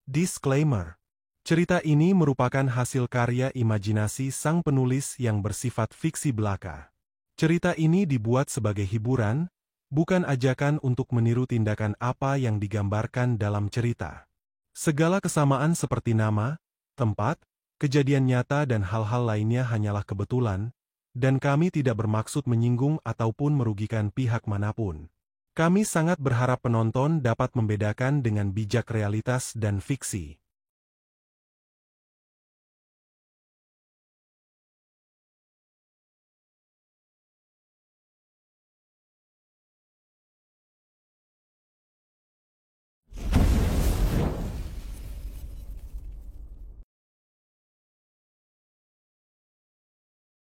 Disclaimer. Cerita ini merupakan hasil karya imajinasi sang penulis yang bersifat fiksi belaka. Cerita ini dibuat sebagai hiburan, bukan ajakan untuk meniru tindakan apa yang digambarkan dalam cerita. Segala kesamaan seperti nama, tempat, kejadian nyata dan hal-hal lainnya hanyalah kebetulan, dan kami tidak bermaksud menyinggung ataupun merugikan pihak manapun. Kami sangat berharap penonton dapat membedakan dengan bijak realitas dan fiksi.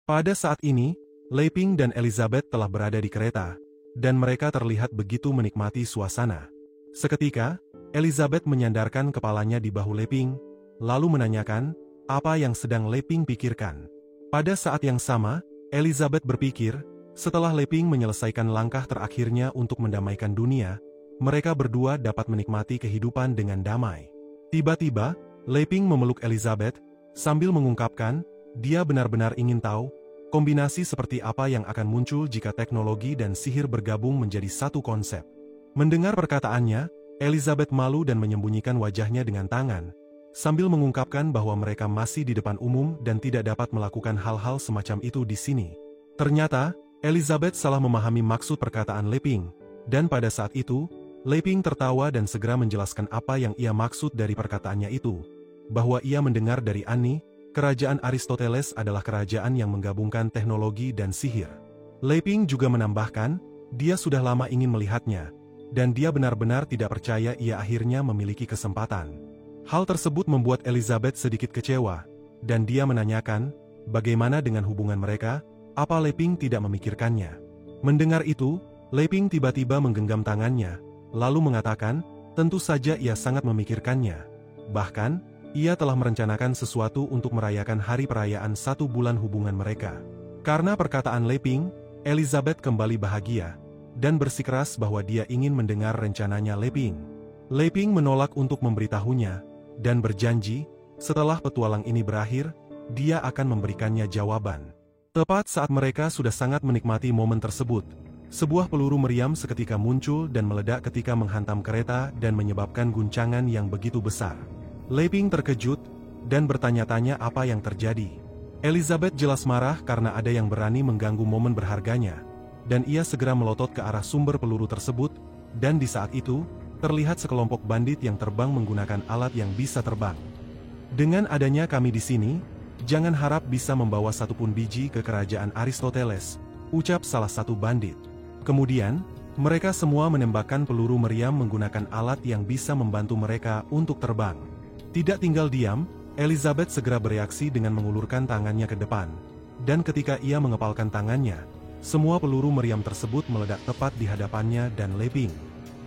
Pada saat ini, Leping dan Elizabeth telah berada di kereta, dan mereka terlihat begitu menikmati suasana. Seketika, Elizabeth menyandarkan kepalanya di bahu Leping, lalu menanyakan apa yang sedang Leping pikirkan. Pada saat yang sama, Elizabeth berpikir, setelah Leping menyelesaikan langkah terakhirnya untuk mendamaikan dunia, mereka berdua dapat menikmati kehidupan dengan damai. Tiba-tiba, Leping memeluk Elizabeth, sambil mengungkapkan, dia benar-benar ingin tahu, kombinasi seperti apa yang akan muncul jika teknologi dan sihir bergabung menjadi satu konsep. Mendengar perkataannya, Elizabeth malu dan menyembunyikan wajahnya dengan tangan, sambil mengungkapkan bahwa mereka masih di depan umum dan tidak dapat melakukan hal-hal semacam itu di sini. Ternyata, Elizabeth salah memahami maksud perkataan Leping, dan pada saat itu, Leping tertawa dan segera menjelaskan apa yang ia maksud dari perkataannya itu, bahwa ia mendengar dari Annie, kerajaan Aristoteles adalah kerajaan yang menggabungkan teknologi dan sihir. Leping juga menambahkan, dia sudah lama ingin melihatnya, dan dia benar-benar tidak percaya ia akhirnya memiliki kesempatan. Hal tersebut membuat Elizabeth sedikit kecewa, dan dia menanyakan, bagaimana dengan hubungan mereka, apa Leping tidak memikirkannya. Mendengar itu, Leping tiba-tiba menggenggam tangannya, lalu mengatakan, tentu saja ia sangat memikirkannya. Bahkan, ia telah merencanakan sesuatu untuk merayakan hari perayaan 1 bulan hubungan mereka. Karena perkataan Leping, Elizabeth kembali bahagia, dan bersikeras bahwa dia ingin mendengar rencananya Leping. Leping menolak untuk memberitahunya, dan berjanji, setelah petualang ini berakhir, dia akan memberikannya jawaban. Tepat saat mereka sudah sangat menikmati momen tersebut, sebuah peluru meriam seketika muncul dan meledak ketika menghantam kereta dan menyebabkan guncangan yang begitu besar. Leping terkejut, dan bertanya-tanya apa yang terjadi. Elizabeth jelas marah karena ada yang berani mengganggu momen berharganya, dan ia segera melotot ke arah sumber peluru tersebut, dan di saat itu, terlihat sekelompok bandit yang terbang menggunakan alat yang bisa terbang. Dengan adanya kami di sini, jangan harap bisa membawa satupun biji ke kerajaan Aristoteles, ucap salah satu bandit. Kemudian, mereka semua menembakkan peluru meriam menggunakan alat yang bisa membantu mereka untuk terbang. Tidak tinggal diam, Elizabeth segera bereaksi dengan mengulurkan tangannya ke depan. Dan ketika ia mengepalkan tangannya, semua peluru meriam tersebut meledak tepat di hadapannya dan Leping.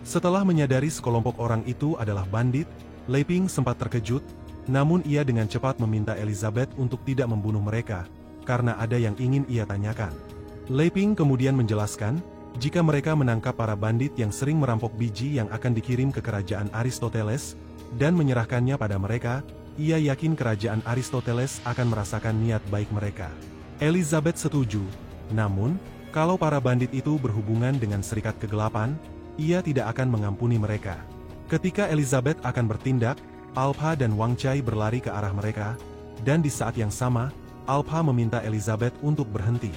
Setelah menyadari sekelompok orang itu adalah bandit, Leping sempat terkejut, namun ia dengan cepat meminta Elizabeth untuk tidak membunuh mereka, karena ada yang ingin ia tanyakan. Leping kemudian menjelaskan, jika mereka menangkap para bandit yang sering merampok biji yang akan dikirim ke kerajaan Aristoteles, dan menyerahkannya pada mereka, ia yakin kerajaan Aristoteles akan merasakan niat baik mereka. Elizabeth setuju, namun, kalau para bandit itu berhubungan dengan serikat kegelapan, ia tidak akan mengampuni mereka. Ketika Elizabeth akan bertindak, Alpha dan Wang Chai berlari ke arah mereka, dan di saat yang sama, Alpha meminta Elizabeth untuk berhenti.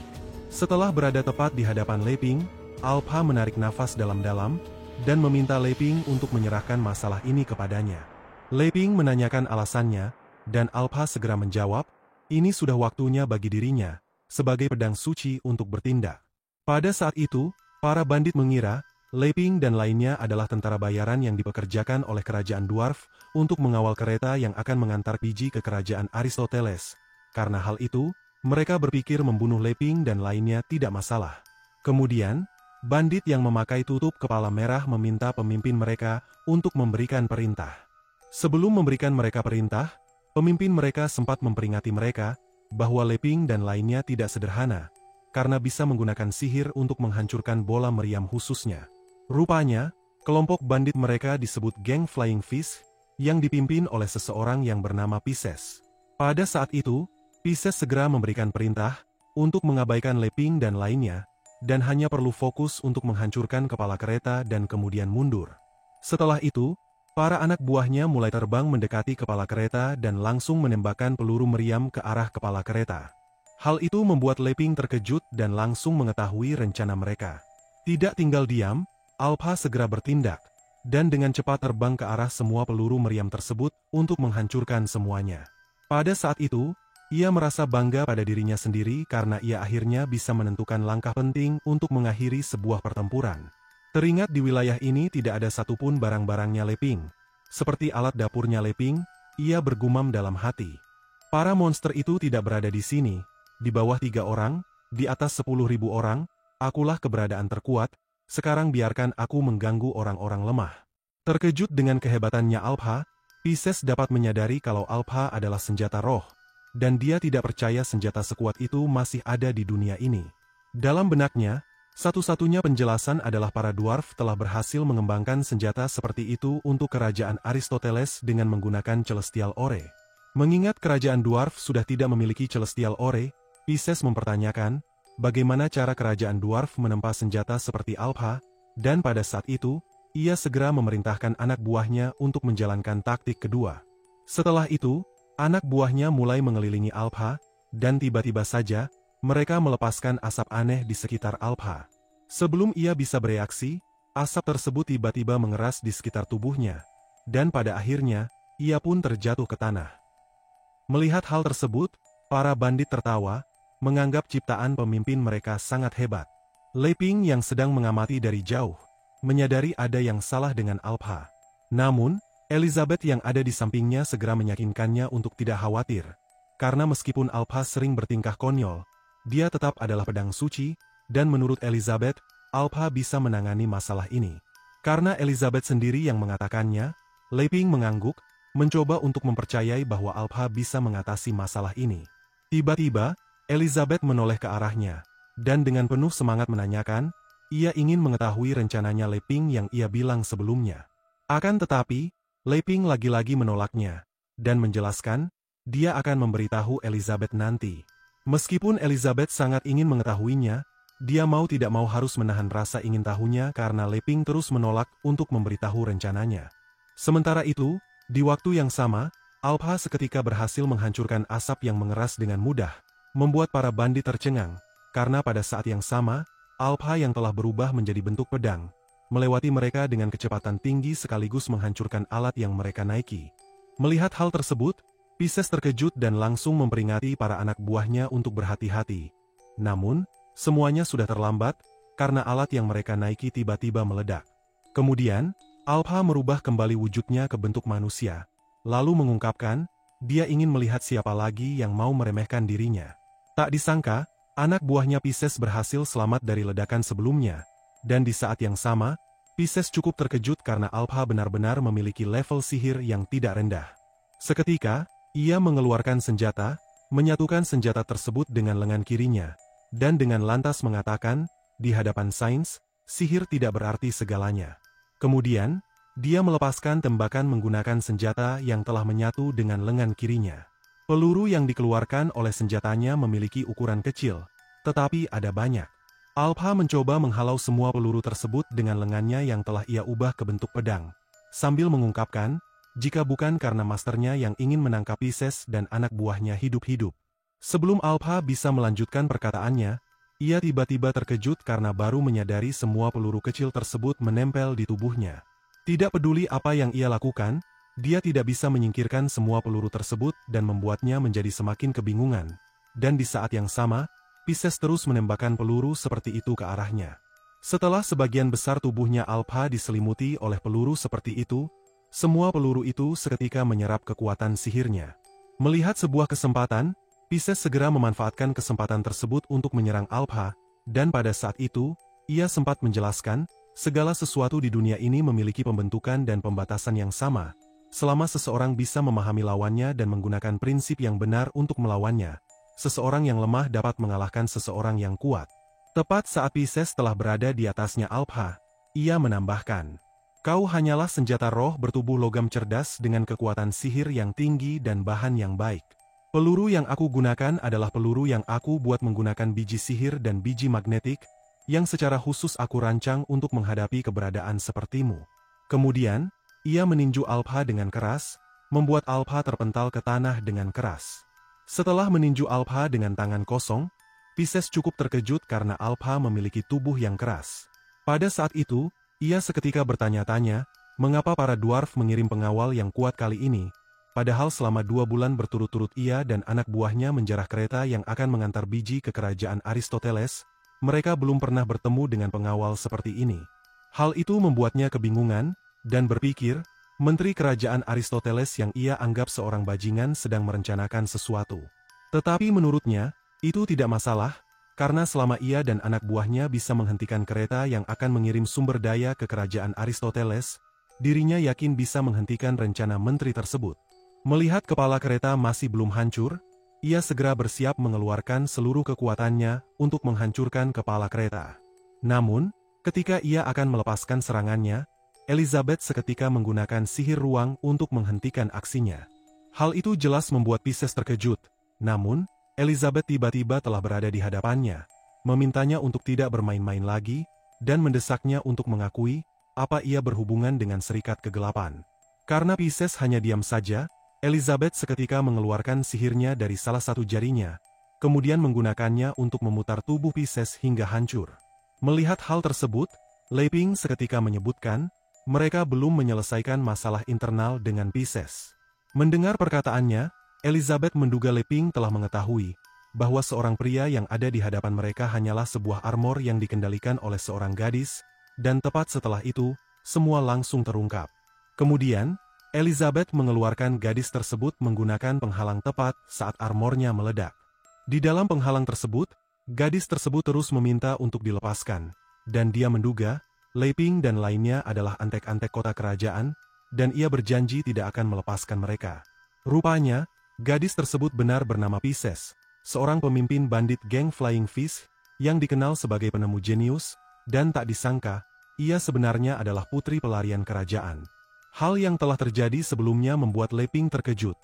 Setelah berada tepat di hadapan Leping, Alpha menarik nafas dalam-dalam, dan meminta Leping untuk menyerahkan masalah ini kepadanya. Leping menanyakan alasannya, dan Alpha segera menjawab, ini sudah waktunya bagi dirinya, sebagai pedang suci untuk bertindak. Pada saat itu, para bandit mengira, Leping dan lainnya adalah tentara bayaran yang dipekerjakan oleh kerajaan Dwarf, untuk mengawal kereta yang akan mengantar biji ke kerajaan Aristoteles. Karena hal itu, mereka berpikir membunuh Leping dan lainnya tidak masalah. Kemudian, bandit yang memakai tutup kepala merah meminta pemimpin mereka untuk memberikan perintah. Sebelum memberikan mereka perintah, pemimpin mereka sempat memperingati mereka bahwa Leping dan lainnya tidak sederhana, karena bisa menggunakan sihir untuk menghancurkan bola meriam khususnya. Rupanya, kelompok bandit mereka disebut geng Flying Fish, yang dipimpin oleh seseorang yang bernama Pisces. Pada saat itu, Pisces segera memberikan perintah untuk mengabaikan Leping dan lainnya, dan hanya perlu fokus untuk menghancurkan kepala kereta dan kemudian mundur. Setelah itu, para anak buahnya mulai terbang mendekati kepala kereta dan langsung menembakkan peluru meriam ke arah kepala kereta. Hal itu membuat Leping terkejut dan langsung mengetahui rencana mereka. Tidak tinggal diam, Alpha segera bertindak, dan dengan cepat terbang ke arah semua peluru meriam tersebut untuk menghancurkan semuanya. Pada saat itu, ia merasa bangga pada dirinya sendiri karena ia akhirnya bisa menentukan langkah penting untuk mengakhiri sebuah pertempuran. Teringat di wilayah ini tidak ada satupun barang-barangnya Leping. Seperti alat dapurnya Leping, ia bergumam dalam hati. Para monster itu tidak berada di sini, di bawah 3 orang, di atas 10.000 orang, akulah keberadaan terkuat, sekarang biarkan aku mengganggu orang-orang lemah. Terkejut dengan kehebatannya Alpha, Pisces dapat menyadari kalau Alpha adalah senjata roh, dan dia tidak percaya senjata sekuat itu masih ada di dunia ini. Dalam benaknya, satu-satunya penjelasan adalah para dwarf telah berhasil mengembangkan senjata seperti itu untuk kerajaan Aristoteles dengan menggunakan Celestial Ore. Mengingat kerajaan dwarf sudah tidak memiliki Celestial Ore, Pisces mempertanyakan, bagaimana cara kerajaan dwarf menempa senjata seperti Alpha, dan pada saat itu, ia segera memerintahkan anak buahnya untuk menjalankan taktik kedua. Setelah itu, anak buahnya mulai mengelilingi Alpha, dan tiba-tiba saja, mereka melepaskan asap aneh di sekitar Alpha. Sebelum ia bisa bereaksi, asap tersebut tiba-tiba mengeras di sekitar tubuhnya, dan pada akhirnya, ia pun terjatuh ke tanah. Melihat hal tersebut, para bandit tertawa, menganggap ciptaan pemimpin mereka sangat hebat. Leping yang sedang mengamati dari jauh, menyadari ada yang salah dengan Alpha. Namun, Elizabeth yang ada di sampingnya segera meyakinkannya untuk tidak khawatir, karena meskipun Alpha sering bertingkah konyol, dia tetap adalah pedang suci, dan menurut Elizabeth, Alpha bisa menangani masalah ini. Karena Elizabeth sendiri yang mengatakannya, Leping mengangguk, mencoba untuk mempercayai bahwa Alpha bisa mengatasi masalah ini. Tiba-tiba, Elizabeth menoleh ke arahnya, dan dengan penuh semangat menanyakan, ia ingin mengetahui rencananya Leping yang ia bilang sebelumnya. Akan tetapi, Leping lagi-lagi menolaknya, dan menjelaskan, dia akan memberitahu Elizabeth nanti. Meskipun Elizabeth sangat ingin mengetahuinya, dia mau tidak mau harus menahan rasa ingin tahunya karena Leping terus menolak untuk memberitahu rencananya. Sementara itu, di waktu yang sama, Alpha seketika berhasil menghancurkan asap yang mengeras dengan mudah, membuat para bandit tercengang, karena pada saat yang sama, Alpha yang telah berubah menjadi bentuk pedang, melewati mereka dengan kecepatan tinggi sekaligus menghancurkan alat yang mereka naiki. Melihat hal tersebut, Pisces terkejut dan langsung memperingati para anak buahnya untuk berhati-hati. Namun, semuanya sudah terlambat, karena alat yang mereka naiki tiba-tiba meledak. Kemudian, Alpha merubah kembali wujudnya ke bentuk manusia, lalu mengungkapkan, dia ingin melihat siapa lagi yang mau meremehkan dirinya. Tak disangka, anak buahnya Pisces berhasil selamat dari ledakan sebelumnya, dan di saat yang sama, Pisces cukup terkejut karena Alpha benar-benar memiliki level sihir yang tidak rendah. Seketika, ia mengeluarkan senjata, menyatukan senjata tersebut dengan lengan kirinya, dan dengan lantas mengatakan, di hadapan sains, sihir tidak berarti segalanya. Kemudian, dia melepaskan tembakan menggunakan senjata yang telah menyatu dengan lengan kirinya. Peluru yang dikeluarkan oleh senjatanya memiliki ukuran kecil, tetapi ada banyak. Alpha mencoba menghalau semua peluru tersebut dengan lengannya yang telah ia ubah ke bentuk pedang, sambil mengungkapkan, jika bukan karena masternya yang ingin menangkap Pisces dan anak buahnya hidup-hidup. Sebelum Alpha bisa melanjutkan perkataannya, ia tiba-tiba terkejut karena baru menyadari semua peluru kecil tersebut menempel di tubuhnya. Tidak peduli apa yang ia lakukan, dia tidak bisa menyingkirkan semua peluru tersebut dan membuatnya menjadi semakin kebingungan. Dan di saat yang sama, Pisces terus menembakkan peluru seperti itu ke arahnya. Setelah sebagian besar tubuhnya Alpha diselimuti oleh peluru seperti itu, semua peluru itu seketika menyerap kekuatan sihirnya. Melihat sebuah kesempatan, Pisces segera memanfaatkan kesempatan tersebut untuk menyerang Alpha, dan pada saat itu, ia sempat menjelaskan, segala sesuatu di dunia ini memiliki pembentukan dan pembatasan yang sama, selama seseorang bisa memahami lawannya dan menggunakan prinsip yang benar untuk melawannya. Seseorang yang lemah dapat mengalahkan seseorang yang kuat. Tepat saat Pisces telah berada di atasnya Alpha, ia menambahkan, Kau hanyalah senjata roh bertubuh logam cerdas dengan kekuatan sihir yang tinggi dan bahan yang baik. Peluru yang aku gunakan adalah peluru yang aku buat menggunakan biji sihir dan biji magnetik, yang secara khusus aku rancang untuk menghadapi keberadaan sepertimu. Kemudian, ia meninju Alpha dengan keras, membuat Alpha terpental ke tanah dengan keras. Setelah meninju Alpha dengan tangan kosong, Pisces cukup terkejut karena Alpha memiliki tubuh yang keras. Pada saat itu, ia seketika bertanya-tanya, mengapa para dwarf mengirim pengawal yang kuat kali ini, padahal selama 2 bulan berturut-turut ia dan anak buahnya menjarah kereta yang akan mengantar biji ke kerajaan Aristoteles, mereka belum pernah bertemu dengan pengawal seperti ini. Hal itu membuatnya kebingungan, dan berpikir, menteri kerajaan Aristoteles yang ia anggap seorang bajingan sedang merencanakan sesuatu. Tetapi menurutnya, itu tidak masalah, karena selama ia dan anak buahnya bisa menghentikan kereta yang akan mengirim sumber daya ke kerajaan Aristoteles, dirinya yakin bisa menghentikan rencana menteri tersebut. Melihat kepala kereta masih belum hancur, ia segera bersiap mengeluarkan seluruh kekuatannya untuk menghancurkan kepala kereta. Namun, ketika ia akan melepaskan serangannya, Elizabeth seketika menggunakan sihir ruang untuk menghentikan aksinya. Hal itu jelas membuat Pisces terkejut, namun, Elizabeth tiba-tiba telah berada di hadapannya, memintanya untuk tidak bermain-main lagi, dan mendesaknya untuk mengakui apa ia berhubungan dengan serikat kegelapan. Karena Pisces hanya diam saja, Elizabeth seketika mengeluarkan sihirnya dari salah satu jarinya, kemudian menggunakannya untuk memutar tubuh Pisces hingga hancur. Melihat hal tersebut, Leping seketika menyebutkan, mereka belum menyelesaikan masalah internal dengan Pisces. Mendengar perkataannya, Elizabeth menduga Leping telah mengetahui bahwa seorang pria yang ada di hadapan mereka hanyalah sebuah armor yang dikendalikan oleh seorang gadis, dan tepat setelah itu, semua langsung terungkap. Kemudian, Elizabeth mengeluarkan gadis tersebut menggunakan penghalang tepat saat armornya meledak. Di dalam penghalang tersebut, gadis tersebut terus meminta untuk dilepaskan, dan dia menduga Leping dan lainnya adalah antek-antek kota kerajaan, dan ia berjanji tidak akan melepaskan mereka. Rupanya, gadis tersebut benar bernama Pisces, seorang pemimpin bandit geng Flying Fish, yang dikenal sebagai penemu jenius, dan tak disangka, ia sebenarnya adalah putri pelarian kerajaan. Hal yang telah terjadi sebelumnya membuat Leping terkejut,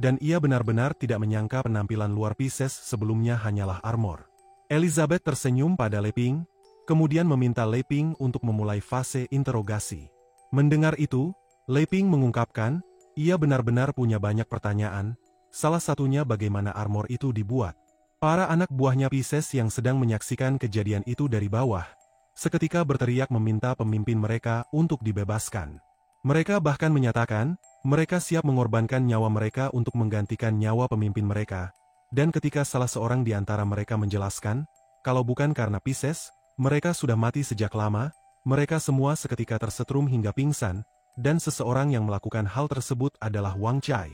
dan ia benar-benar tidak menyangka penampilan luar Pisces sebelumnya hanyalah armor. Elizabeth tersenyum pada Leping, kemudian meminta Leping untuk memulai fase interogasi. Mendengar itu, Leping mengungkapkan, ia benar-benar punya banyak pertanyaan, salah satunya bagaimana armor itu dibuat. Para anak buahnya Pisces yang sedang menyaksikan kejadian itu dari bawah, seketika berteriak meminta pemimpin mereka untuk dibebaskan. Mereka bahkan menyatakan, mereka siap mengorbankan nyawa mereka untuk menggantikan nyawa pemimpin mereka, dan ketika salah seorang di antara mereka menjelaskan, kalau bukan karena Pisces, mereka sudah mati sejak lama, mereka semua seketika tersetrum hingga pingsan, dan seseorang yang melakukan hal tersebut adalah Wang Chai.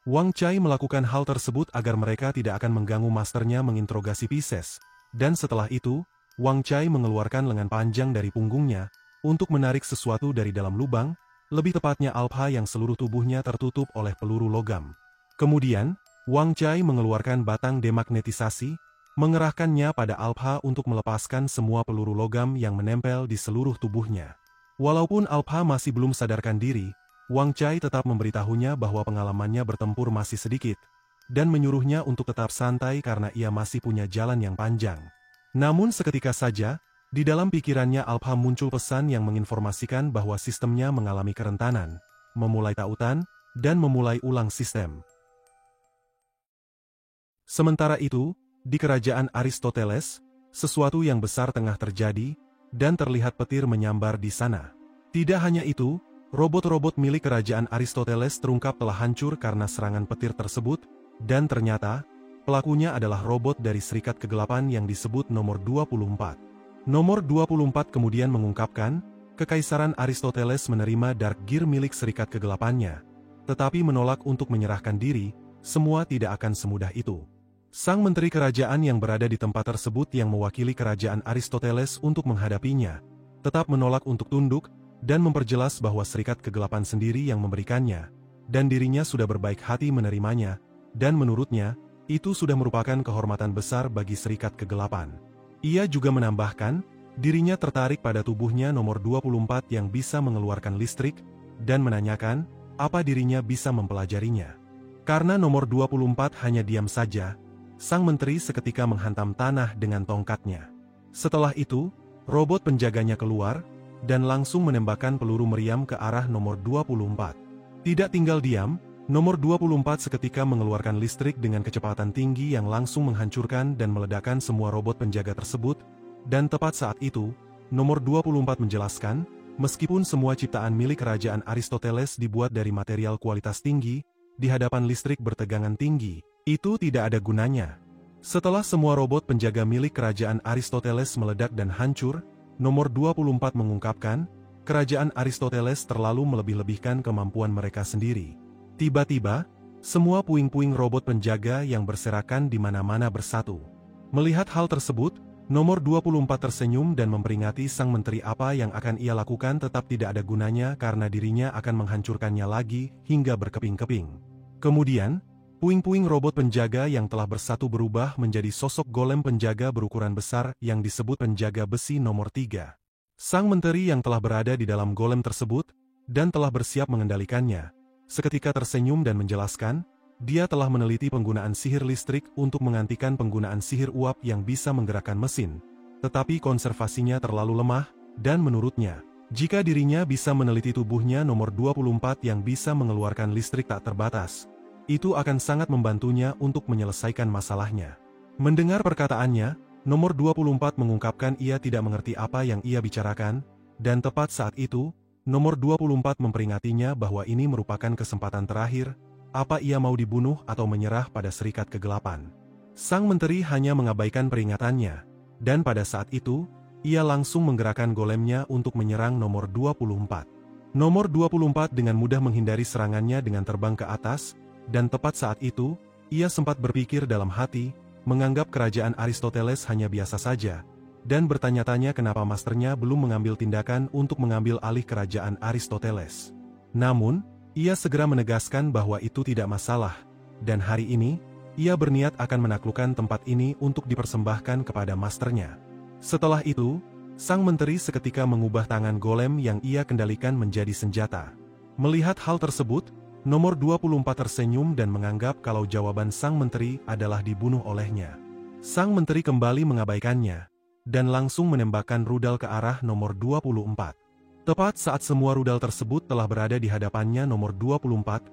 Wang Chai melakukan hal tersebut agar mereka tidak akan mengganggu masternya menginterogasi Pisces, dan setelah itu, Wang Chai mengeluarkan lengan panjang dari punggungnya, untuk menarik sesuatu dari dalam lubang, lebih tepatnya Alpha yang seluruh tubuhnya tertutup oleh peluru logam. Kemudian, Wang Chai mengeluarkan batang demagnetisasi, mengerahkannya pada Alpha untuk melepaskan semua peluru logam yang menempel di seluruh tubuhnya. Walaupun Alpha masih belum sadarkan diri, Wang Chai tetap memberitahunya bahwa pengalamannya bertempur masih sedikit, dan menyuruhnya untuk tetap santai karena ia masih punya jalan yang panjang. Namun seketika saja, di dalam pikirannya Alpha muncul pesan yang menginformasikan bahwa sistemnya mengalami kerentanan, memulai tautan, dan memulai ulang sistem. Sementara itu, di kerajaan Aristoteles, sesuatu yang besar tengah terjadi, dan terlihat petir menyambar di sana. Tidak hanya itu, robot-robot milik kerajaan Aristoteles terungkap telah hancur karena serangan petir tersebut, dan ternyata, pelakunya adalah robot dari Serikat Kegelapan yang disebut nomor 24. Nomor 24 kemudian mengungkapkan, Kekaisaran Aristoteles menerima Dark Gear milik Serikat Kegelapannya, tetapi menolak untuk menyerahkan diri, semua tidak akan semudah itu. Sang menteri kerajaan yang berada di tempat tersebut yang mewakili kerajaan Aristoteles untuk menghadapinya, tetap menolak untuk tunduk, dan memperjelas bahwa Serikat Kegelapan sendiri yang memberikannya, dan dirinya sudah berbaik hati menerimanya, dan menurutnya, itu sudah merupakan kehormatan besar bagi Serikat Kegelapan. Ia juga menambahkan, Dirinya tertarik pada tubuhnya nomor 24 yang bisa mengeluarkan listrik, dan menanyakan, apa dirinya bisa mempelajarinya. Karena nomor 24 hanya diam saja, sang menteri seketika menghantam tanah dengan tongkatnya. Setelah itu, robot penjaganya keluar, dan langsung menembakkan peluru meriam ke arah nomor 24. Tidak tinggal diam, nomor 24 seketika mengeluarkan listrik dengan kecepatan tinggi yang langsung menghancurkan dan meledakkan semua robot penjaga tersebut, dan tepat saat itu, nomor 24 menjelaskan, meskipun semua ciptaan milik kerajaan Aristoteles dibuat dari material kualitas tinggi, di hadapan listrik bertegangan tinggi, itu tidak ada gunanya. Setelah semua robot penjaga milik kerajaan Aristoteles meledak dan hancur, nomor 24 mengungkapkan, kerajaan Aristoteles terlalu melebih-lebihkan kemampuan mereka sendiri. Tiba-tiba, semua puing-puing robot penjaga yang berserakan di mana-mana bersatu. Melihat hal tersebut, nomor 24 tersenyum dan memperingati sang menteri apa yang akan ia lakukan tetap tidak ada gunanya karena dirinya akan menghancurkannya lagi hingga berkeping-keping. Kemudian, puing-puing robot penjaga yang telah bersatu berubah menjadi sosok golem penjaga berukuran besar yang disebut penjaga besi nomor 3. Sang menteri yang telah berada di dalam golem tersebut, dan telah bersiap mengendalikannya, seketika tersenyum dan menjelaskan, dia telah meneliti penggunaan sihir listrik untuk menggantikan penggunaan sihir uap yang bisa menggerakkan mesin, tetapi konservasinya terlalu lemah, dan menurutnya, jika dirinya bisa meneliti tubuhnya nomor 24 yang bisa mengeluarkan listrik tak terbatas, itu akan sangat membantunya untuk menyelesaikan masalahnya. Mendengar perkataannya, nomor 24 mengungkapkan ia tidak mengerti apa yang ia bicarakan, dan tepat saat itu, nomor 24 memperingatinya bahwa ini merupakan kesempatan terakhir, apa ia mau dibunuh atau menyerah pada serikat kegelapan. Sang menteri hanya mengabaikan peringatannya, dan pada saat itu, ia langsung menggerakkan golemnya untuk menyerang nomor 24. Nomor 24 dengan mudah menghindari serangannya dengan terbang ke atas, dan tepat saat itu, ia sempat berpikir dalam hati, menganggap kerajaan Aristoteles hanya biasa saja, dan bertanya-tanya kenapa masternya belum mengambil tindakan untuk mengambil alih kerajaan Aristoteles. Namun, ia segera menegaskan bahwa itu tidak masalah, dan hari ini, ia berniat akan menaklukkan tempat ini untuk dipersembahkan kepada masternya. Setelah itu, sang menteri seketika mengubah tangan golem yang ia kendalikan menjadi senjata. Melihat hal tersebut, nomor 24 tersenyum dan menganggap kalau jawaban sang menteri adalah dibunuh olehnya. Sang menteri kembali mengabaikannya, dan langsung menembakkan rudal ke arah nomor 24. Tepat saat semua rudal tersebut telah berada di hadapannya nomor 24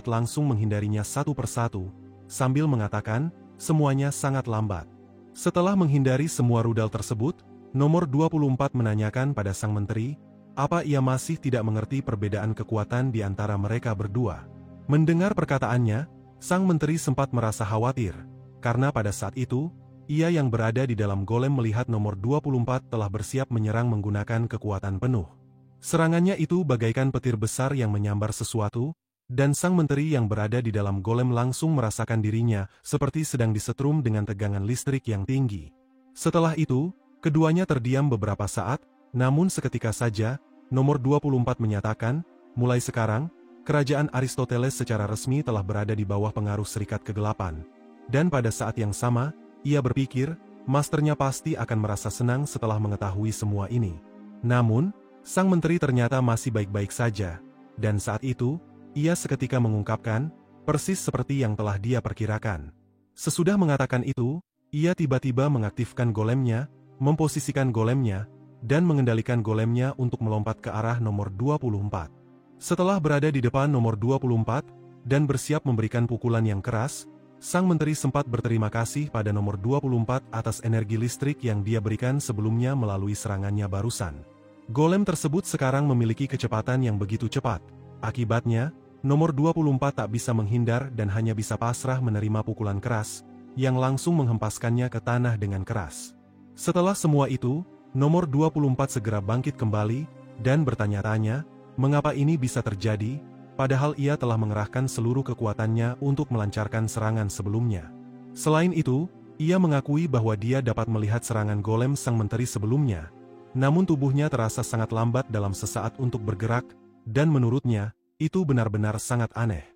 langsung menghindarinya satu persatu, sambil mengatakan, semuanya sangat lambat. Setelah menghindari semua rudal tersebut, nomor 24 menanyakan pada sang menteri, apa ia masih tidak mengerti perbedaan kekuatan di antara mereka berdua. Mendengar perkataannya, sang menteri sempat merasa khawatir, karena pada saat itu, ia yang berada di dalam golem melihat nomor 24 telah bersiap menyerang menggunakan kekuatan penuh. Serangannya itu bagaikan petir besar yang menyambar sesuatu, dan sang menteri yang berada di dalam golem langsung merasakan dirinya seperti sedang disetrum dengan tegangan listrik yang tinggi. Setelah itu, keduanya terdiam beberapa saat, namun seketika saja, nomor 24 menyatakan, mulai sekarang, kerajaan Aristoteles secara resmi telah berada di bawah pengaruh serikat kegelapan. Dan pada saat yang sama, ia berpikir, masternya pasti akan merasa senang setelah mengetahui semua ini. Namun, sang menteri ternyata masih baik-baik saja, dan saat itu, ia seketika mengungkapkan, persis seperti yang telah dia perkirakan. Sesudah mengatakan itu, ia tiba-tiba mengaktifkan golemnya, memposisikan golemnya, dan mengendalikan golemnya untuk melompat ke arah nomor 24. Setelah berada di depan nomor 24, dan bersiap memberikan pukulan yang keras, sang menteri sempat berterima kasih pada nomor 24 atas energi listrik yang dia berikan sebelumnya melalui serangannya barusan. Golem tersebut sekarang memiliki kecepatan yang begitu cepat. Akibatnya, nomor 24 tak bisa menghindar dan hanya bisa pasrah menerima pukulan keras, yang langsung menghempaskannya ke tanah dengan keras. Setelah semua itu, nomor 24 segera bangkit kembali, dan bertanya-tanya, mengapa ini bisa terjadi, padahal ia telah mengerahkan seluruh kekuatannya untuk melancarkan serangan sebelumnya. Selain itu, ia mengakui bahwa dia dapat melihat serangan golem sang menteri sebelumnya, namun tubuhnya terasa sangat lambat dalam sesaat untuk bergerak, dan menurutnya, itu benar-benar sangat aneh.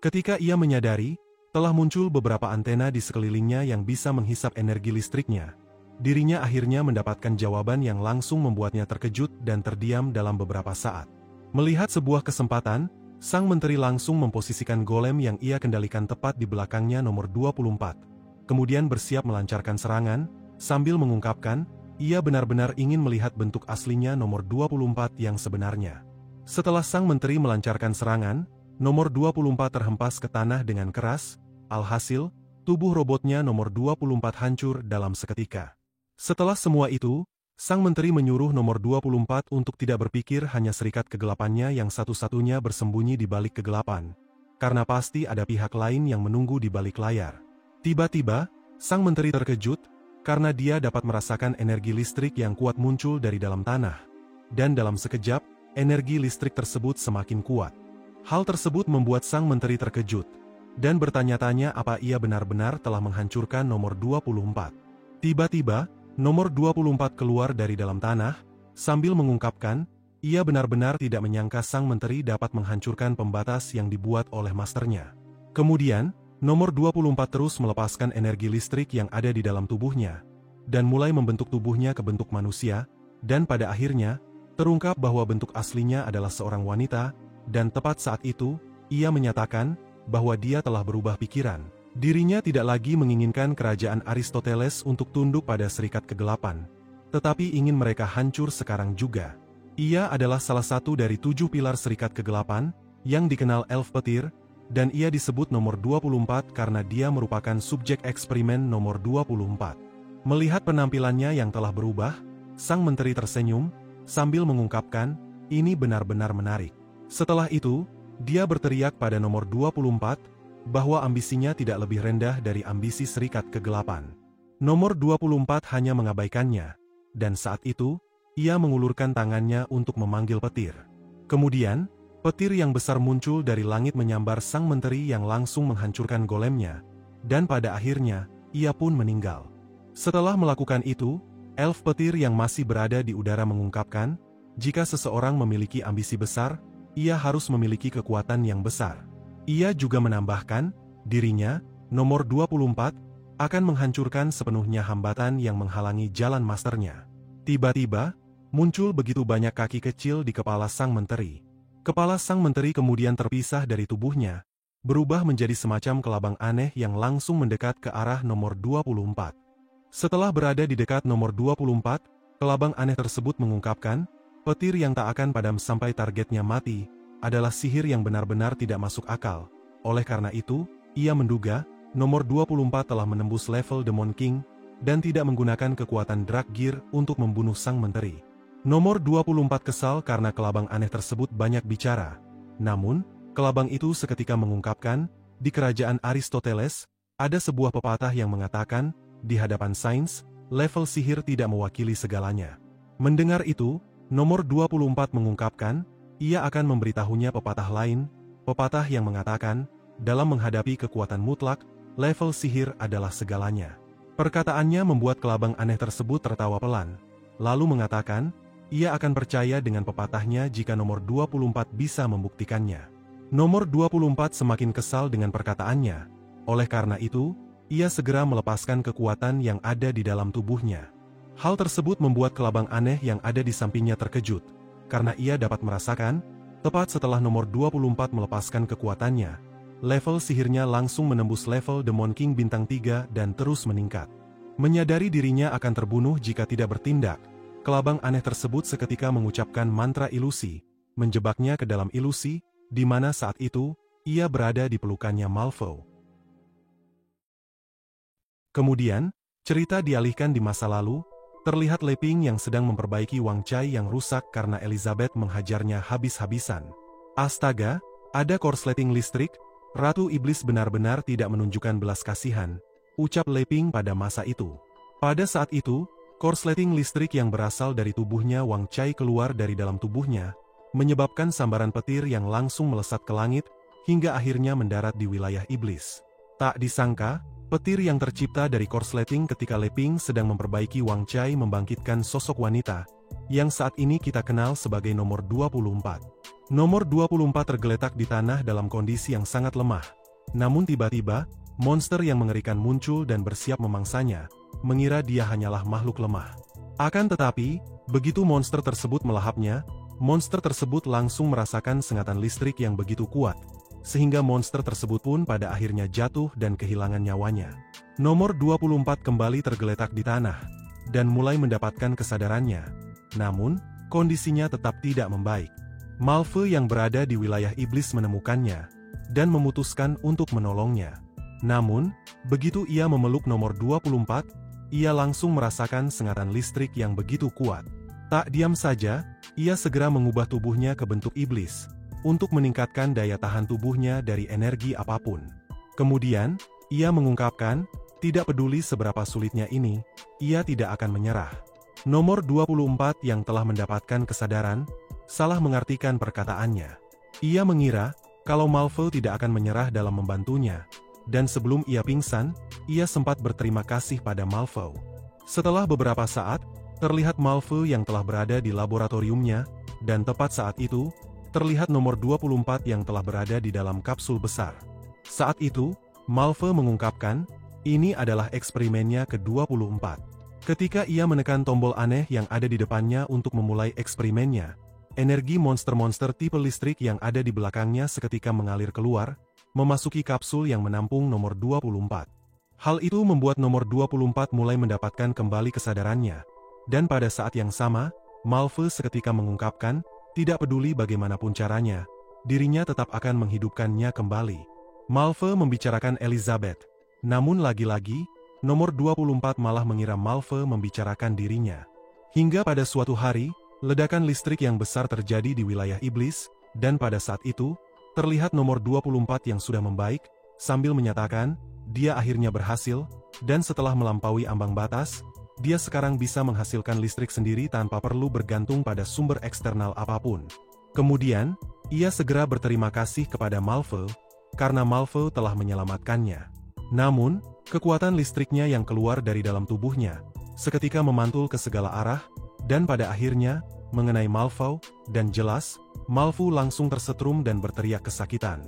Ketika ia menyadari, telah muncul beberapa antena di sekelilingnya yang bisa menghisap energi listriknya. dirinya akhirnya mendapatkan jawaban yang langsung membuatnya terkejut dan terdiam dalam beberapa saat. Melihat sebuah kesempatan, sang menteri langsung memposisikan golem yang ia kendalikan tepat di belakangnya nomor 24. Kemudian bersiap melancarkan serangan, sambil mengungkapkan, ia benar-benar ingin melihat bentuk aslinya nomor 24 yang sebenarnya. Setelah sang menteri melancarkan serangan, nomor 24 terhempas ke tanah dengan keras, alhasil, tubuh robotnya nomor 24 hancur dalam seketika. Setelah semua itu, sang menteri menyuruh nomor 24 untuk tidak berpikir, hanya serikat kegelapannya yang satu-satunya bersembunyi di balik kegelapan. Karena pasti ada pihak lain yang menunggu di balik layar. Tiba-tiba, sang menteri terkejut, karena dia dapat merasakan energi listrik yang kuat muncul dari dalam tanah. Dan dalam sekejap, energi listrik tersebut semakin kuat. Hal tersebut membuat sang menteri terkejut, dan bertanya-tanya apa ia benar-benar telah menghancurkan nomor 24. Tiba-tiba, nomor 24 keluar dari dalam tanah, sambil mengungkapkan, ia benar-benar tidak menyangka sang menteri dapat menghancurkan pembatas yang dibuat oleh masternya. Kemudian, nomor 24 terus melepaskan energi listrik yang ada di dalam tubuhnya, dan mulai membentuk tubuhnya ke bentuk manusia, dan pada akhirnya, terungkap bahwa bentuk aslinya adalah seorang wanita, dan tepat saat itu, ia menyatakan bahwa dia telah berubah pikiran. Dirinya tidak lagi menginginkan kerajaan Aristoteles untuk tunduk pada serikat kegelapan, tetapi ingin mereka hancur sekarang juga. Ia adalah salah satu dari 7 pilar serikat kegelapan, yang dikenal elf petir, dan ia disebut nomor 24 karena dia merupakan subjek eksperimen nomor 24. Melihat penampilannya yang telah berubah, sang menteri tersenyum, sambil mengungkapkan, ini benar-benar menarik. Setelah itu, dia berteriak pada nomor 24, bahwa ambisinya tidak lebih rendah dari ambisi serikat kegelapan. Nomor 24 hanya mengabaikannya, dan saat itu, ia mengulurkan tangannya untuk memanggil petir. Kemudian, petir yang besar muncul dari langit menyambar sang menteri yang langsung menghancurkan golemnya, dan pada akhirnya, ia pun meninggal. Setelah melakukan itu, elf petir yang masih berada di udara mengungkapkan, jika seseorang memiliki ambisi besar, ia harus memiliki kekuatan yang besar. Ia juga menambahkan, dirinya, nomor 24, akan menghancurkan sepenuhnya hambatan yang menghalangi jalan masternya. Tiba-tiba, muncul begitu banyak kaki kecil di kepala sang menteri. Kepala sang menteri kemudian terpisah dari tubuhnya, berubah menjadi semacam kelabang aneh yang langsung mendekat ke arah nomor 24. Setelah berada di dekat nomor 24, kelabang aneh tersebut mengungkapkan, petir yang tak akan padam sampai targetnya mati, adalah sihir yang benar-benar tidak masuk akal. Oleh karena itu, ia menduga, nomor 24 telah menembus level Demon King, dan tidak menggunakan kekuatan Dark Gear untuk membunuh sang menteri. Nomor 24 kesal karena kelabang aneh tersebut banyak bicara. Namun, kelabang itu seketika mengungkapkan, di kerajaan Aristoteles, ada sebuah pepatah yang mengatakan, di hadapan sains, level sihir tidak mewakili segalanya. Mendengar itu, nomor 24 mengungkapkan, ia akan memberitahunya pepatah lain, pepatah yang mengatakan, dalam menghadapi kekuatan mutlak, level sihir adalah segalanya. Perkataannya membuat kelabang aneh tersebut tertawa pelan, lalu mengatakan, ia akan percaya dengan pepatahnya jika nomor 24 bisa membuktikannya. Nomor 24 semakin kesal dengan perkataannya, oleh karena itu, ia segera melepaskan kekuatan yang ada di dalam tubuhnya. Hal tersebut membuat kelabang aneh yang ada di sampingnya terkejut, karena ia dapat merasakan, tepat setelah nomor 24 melepaskan kekuatannya, level sihirnya langsung menembus level Demon King bintang 3 dan terus meningkat. Menyadari dirinya akan terbunuh jika tidak bertindak, kelabang aneh tersebut seketika mengucapkan mantra ilusi, menjebaknya ke dalam ilusi, di mana saat itu, ia berada di pelukannya Malfoy. Kemudian, cerita dialihkan di masa lalu, terlihat Leping yang sedang memperbaiki Wang Chai yang rusak karena Elizabeth menghajarnya habis-habisan. Astaga, ada korsleting listrik, Ratu Iblis benar-benar tidak menunjukkan belas kasihan, ucap Leping pada masa itu. Pada saat itu, korsleting listrik yang berasal dari tubuhnya Wang Chai keluar dari dalam tubuhnya, menyebabkan sambaran petir yang langsung melesat ke langit, hingga akhirnya mendarat di wilayah iblis. Tak disangka, petir yang tercipta dari korsleting ketika Leping sedang memperbaiki Wang Chai membangkitkan sosok wanita, yang saat ini kita kenal sebagai nomor 24. Nomor 24 tergeletak di tanah dalam kondisi yang sangat lemah. Namun tiba-tiba, monster yang mengerikan muncul dan bersiap memangsanya, mengira dia hanyalah makhluk lemah. Akan tetapi, begitu monster tersebut melahapnya, monster tersebut langsung merasakan sengatan listrik yang begitu kuat, sehingga monster tersebut pun pada akhirnya jatuh dan kehilangan nyawanya. Nomor 24 kembali tergeletak di tanah, dan mulai mendapatkan kesadarannya. Namun, kondisinya tetap tidak membaik. Malve yang berada di wilayah iblis menemukannya, dan memutuskan untuk menolongnya. Namun, begitu ia memeluk nomor 24, ia langsung merasakan sengatan listrik yang begitu kuat. Tak diam saja, ia segera mengubah tubuhnya ke bentuk iblis, untuk meningkatkan daya tahan tubuhnya dari energi apapun. Kemudian, ia mengungkapkan, tidak peduli seberapa sulitnya ini, ia tidak akan menyerah. Nomor 24 yang telah mendapatkan kesadaran, salah mengartikan perkataannya. Ia mengira, kalau Malve tidak akan menyerah dalam membantunya, dan sebelum ia pingsan, ia sempat berterima kasih pada Malve. Setelah beberapa saat, terlihat Malve yang telah berada di laboratoriumnya, dan tepat saat itu, terlihat nomor 24 yang telah berada di dalam kapsul besar. Saat itu, Malve mengungkapkan, ini adalah eksperimennya ke-24. Ketika ia menekan tombol aneh yang ada di depannya untuk memulai eksperimennya, energi monster-monster tipe listrik yang ada di belakangnya seketika mengalir keluar, memasuki kapsul yang menampung nomor 24. Hal itu membuat nomor 24 mulai mendapatkan kembali kesadarannya. Dan pada saat yang sama, Malve seketika mengungkapkan, tidak peduli bagaimanapun caranya, dirinya tetap akan menghidupkannya kembali. Malve membicarakan Elizabeth. Namun lagi-lagi, nomor 24 malah mengira Malve membicarakan dirinya. Hingga pada suatu hari, ledakan listrik yang besar terjadi di wilayah iblis, dan pada saat itu, terlihat nomor 24 yang sudah membaik, sambil menyatakan, dia akhirnya berhasil, dan setelah melampaui ambang batas, dia sekarang bisa menghasilkan listrik sendiri tanpa perlu bergantung pada sumber eksternal apapun. Kemudian, ia segera berterima kasih kepada Malve, karena Malve telah menyelamatkannya. Namun, kekuatan listriknya yang keluar dari dalam tubuhnya, seketika memantul ke segala arah, dan pada akhirnya, mengenai Malve, dan jelas, Malve langsung tersetrum dan berteriak kesakitan.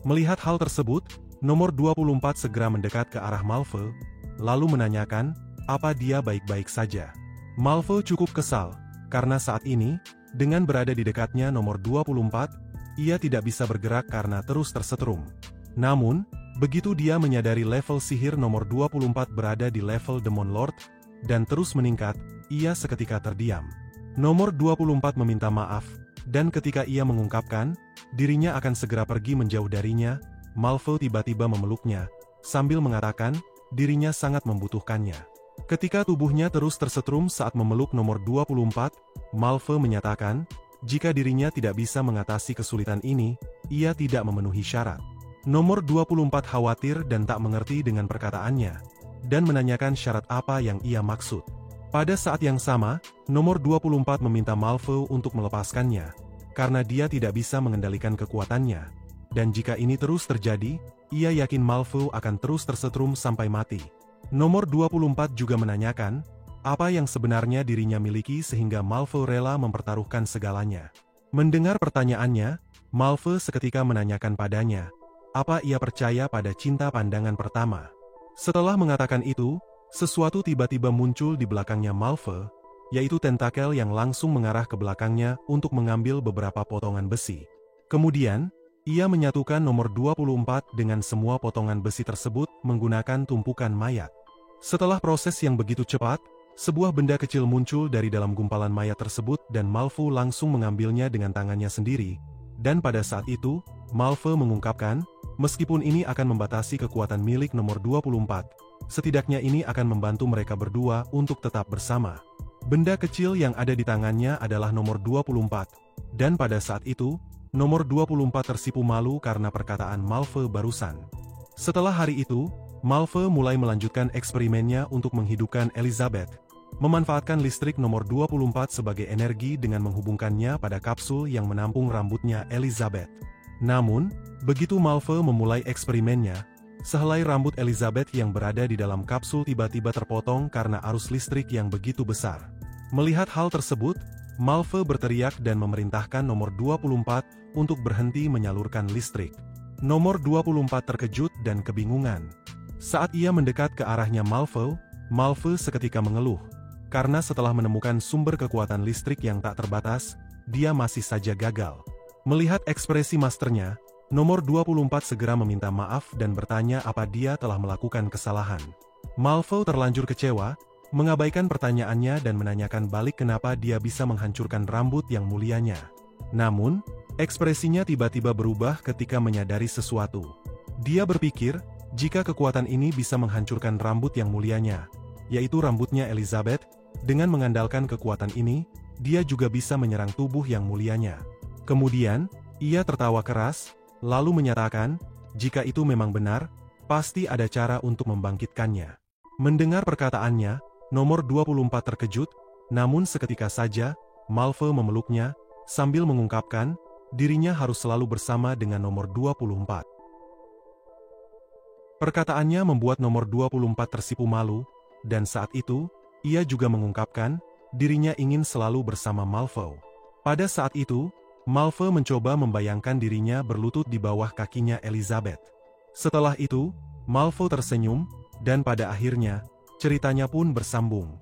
Melihat hal tersebut, nomor 24 segera mendekat ke arah Malve, lalu menanyakan, apa dia baik-baik saja. Malve cukup kesal, karena saat ini, dengan berada di dekatnya nomor 24, ia tidak bisa bergerak karena terus tersetrum. Namun, begitu dia menyadari level sihir nomor 24 berada di level Demon Lord, dan terus meningkat, ia seketika terdiam. Nomor 24 meminta maaf, dan ketika ia mengungkapkan, dirinya akan segera pergi menjauh darinya, Malve tiba-tiba memeluknya, sambil mengatakan, dirinya sangat membutuhkannya. Ketika tubuhnya terus tersetrum saat memeluk nomor 24, Malve menyatakan, jika dirinya tidak bisa mengatasi kesulitan ini, ia tidak memenuhi syarat. Nomor 24 khawatir dan tak mengerti dengan perkataannya, dan menanyakan syarat apa yang ia maksud. Pada saat yang sama, nomor 24 meminta Malve untuk melepaskannya, karena dia tidak bisa mengendalikan kekuatannya. Dan jika ini terus terjadi, ia yakin Malve akan terus tersetrum sampai mati. Nomor 24 juga menanyakan, apa yang sebenarnya dirinya miliki sehingga Malve rela mempertaruhkan segalanya. Mendengar pertanyaannya, Malve seketika menanyakan padanya, apa ia percaya pada cinta pandangan pertama. Setelah mengatakan itu, sesuatu tiba-tiba muncul di belakangnya Malve, yaitu tentakel yang langsung mengarah ke belakangnya untuk mengambil beberapa potongan besi. Kemudian, ia menyatukan nomor 24 dengan semua potongan besi tersebut menggunakan tumpukan mayat. Setelah proses yang begitu cepat, sebuah benda kecil muncul dari dalam gumpalan mayat tersebut dan Malve langsung mengambilnya dengan tangannya sendiri. Dan pada saat itu, Malve mengungkapkan, meskipun ini akan membatasi kekuatan milik nomor 24, setidaknya ini akan membantu mereka berdua untuk tetap bersama. Benda kecil yang ada di tangannya adalah nomor 24, dan pada saat itu, nomor 24 tersipu malu karena perkataan Malve barusan. Setelah hari itu, Malve mulai melanjutkan eksperimennya untuk menghidupkan Elizabeth, memanfaatkan listrik nomor 24 sebagai energi dengan menghubungkannya pada kapsul yang menampung rambutnya Elizabeth. Namun, begitu Malve memulai eksperimennya, sehelai rambut Elizabeth yang berada di dalam kapsul tiba-tiba terpotong karena arus listrik yang begitu besar. Melihat hal tersebut, Malve berteriak dan memerintahkan nomor 24 untuk berhenti menyalurkan listrik. Nomor 24 terkejut dan kebingungan. Saat ia mendekat ke arahnya Malve, Malve seketika mengeluh. Karena setelah menemukan sumber kekuatan listrik yang tak terbatas, dia masih saja gagal. Melihat ekspresi masternya, nomor 24 segera meminta maaf dan bertanya apa dia telah melakukan kesalahan. Malve terlanjur kecewa, mengabaikan pertanyaannya dan menanyakan balik kenapa dia bisa menghancurkan rambut yang mulianya. Namun, ekspresinya tiba-tiba berubah ketika menyadari sesuatu. Dia berpikir, jika kekuatan ini bisa menghancurkan rambut yang mulianya, yaitu rambutnya Elizabeth, dengan mengandalkan kekuatan ini, dia juga bisa menyerang tubuh yang mulianya. Kemudian, ia tertawa keras, lalu menyatakan, jika itu memang benar, pasti ada cara untuk membangkitkannya. Mendengar perkataannya, nomor 24 terkejut, namun seketika saja, Malve memeluknya, sambil mengungkapkan, dirinya harus selalu bersama dengan nomor 24. Perkataannya membuat nomor 24 tersipu malu, dan saat itu, ia juga mengungkapkan, dirinya ingin selalu bersama Malve. Pada saat itu, Malve mencoba membayangkan dirinya berlutut di bawah kakinya Elizabeth. Setelah itu, Malve tersenyum, dan pada akhirnya, ceritanya pun bersambung.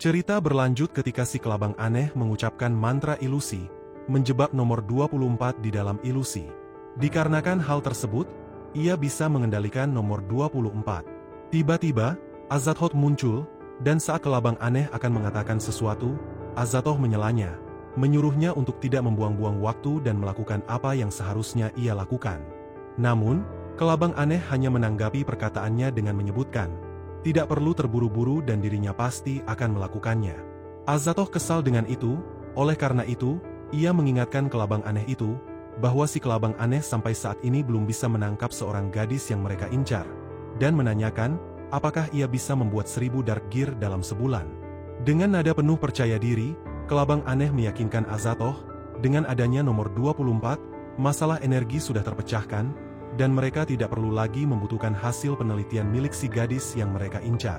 Cerita berlanjut ketika si kelabang aneh mengucapkan mantra ilusi, menjebak nomor 24 di dalam ilusi. Dikarenakan hal tersebut, ia bisa mengendalikan nomor 24. Tiba-tiba, Azathoth muncul, dan saat kelabang aneh akan mengatakan sesuatu, Azathoth menyelanya, menyuruhnya untuk tidak membuang-buang waktu dan melakukan apa yang seharusnya ia lakukan. Namun, kelabang aneh hanya menanggapi perkataannya dengan menyebutkan, tidak perlu terburu-buru dan dirinya pasti akan melakukannya. Azathoth kesal dengan itu, oleh karena itu, ia mengingatkan kelabang aneh itu, bahwa si kelabang aneh sampai saat ini belum bisa menangkap seorang gadis yang mereka incar, dan menanyakan, apakah ia bisa membuat 1000 Dark Gear dalam sebulan. Dengan nada penuh percaya diri, kelabang aneh meyakinkan Azathoth, dengan adanya nomor 24, masalah energi sudah terpecahkan, dan mereka tidak perlu lagi membutuhkan hasil penelitian milik si gadis yang mereka incar.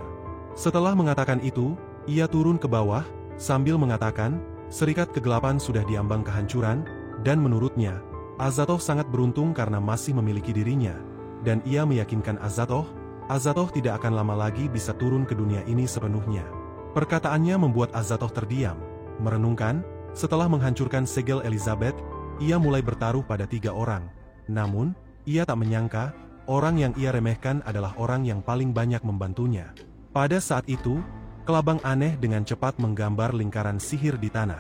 Setelah mengatakan itu, ia turun ke bawah, sambil mengatakan, serikat kegelapan sudah diambang kehancuran, dan menurutnya, Azathoth sangat beruntung karena masih memiliki dirinya, dan ia meyakinkan Azathoth tidak akan lama lagi bisa turun ke dunia ini sepenuhnya. Perkataannya membuat Azathoth terdiam, merenungkan, setelah menghancurkan segel Elizabeth, ia mulai bertaruh pada 3 orang. Namun, ia tak menyangka, orang yang ia remehkan adalah orang yang paling banyak membantunya. Pada saat itu, kelabang aneh dengan cepat menggambar lingkaran sihir di tanah.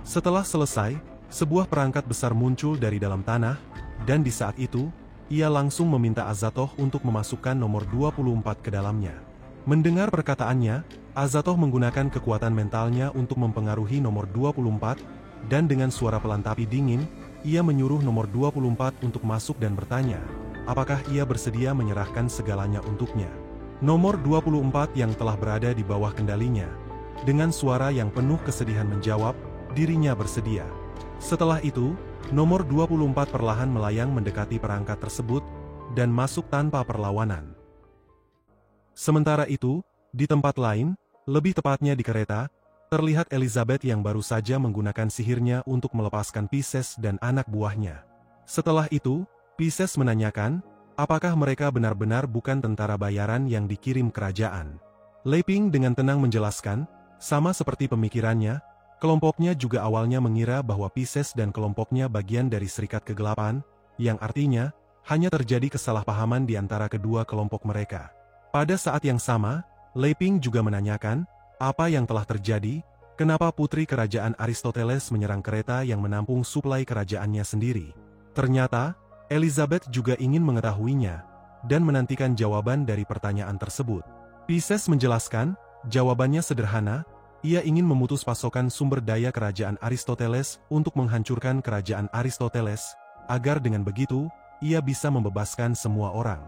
Setelah selesai, sebuah perangkat besar muncul dari dalam tanah, dan di saat itu, ia langsung meminta Azathoth untuk memasukkan nomor 24 ke dalamnya. Mendengar perkataannya, Azathoth menggunakan kekuatan mentalnya untuk mempengaruhi nomor 24, dan dengan suara pelan tapi dingin, ia menyuruh nomor 24 untuk masuk dan bertanya, apakah ia bersedia menyerahkan segalanya untuknya. Nomor 24 yang telah berada di bawah kendalinya, dengan suara yang penuh kesedihan menjawab, dirinya bersedia. Setelah itu, nomor 24 perlahan melayang mendekati perangkat tersebut, dan masuk tanpa perlawanan. Sementara itu, di tempat lain, lebih tepatnya di kereta, terlihat Elizabeth yang baru saja menggunakan sihirnya untuk melepaskan Pisces dan anak buahnya. Setelah itu, Pisces menanyakan, apakah mereka benar-benar bukan tentara bayaran yang dikirim kerajaan. Leping dengan tenang menjelaskan, sama seperti pemikirannya, kelompoknya juga awalnya mengira bahwa Pisces dan kelompoknya bagian dari Serikat Kegelapan, yang artinya, hanya terjadi kesalahpahaman di antara kedua kelompok mereka. Pada saat yang sama, Leping juga menanyakan, apa yang telah terjadi, kenapa putri kerajaan Aristoteles menyerang kereta yang menampung suplai kerajaannya sendiri. Ternyata, Elizabeth juga ingin mengetahuinya, dan menantikan jawaban dari pertanyaan tersebut. Pisces menjelaskan, jawabannya sederhana, ia ingin memutus pasokan sumber daya kerajaan Aristoteles untuk menghancurkan kerajaan Aristoteles, agar dengan begitu, ia bisa membebaskan semua orang.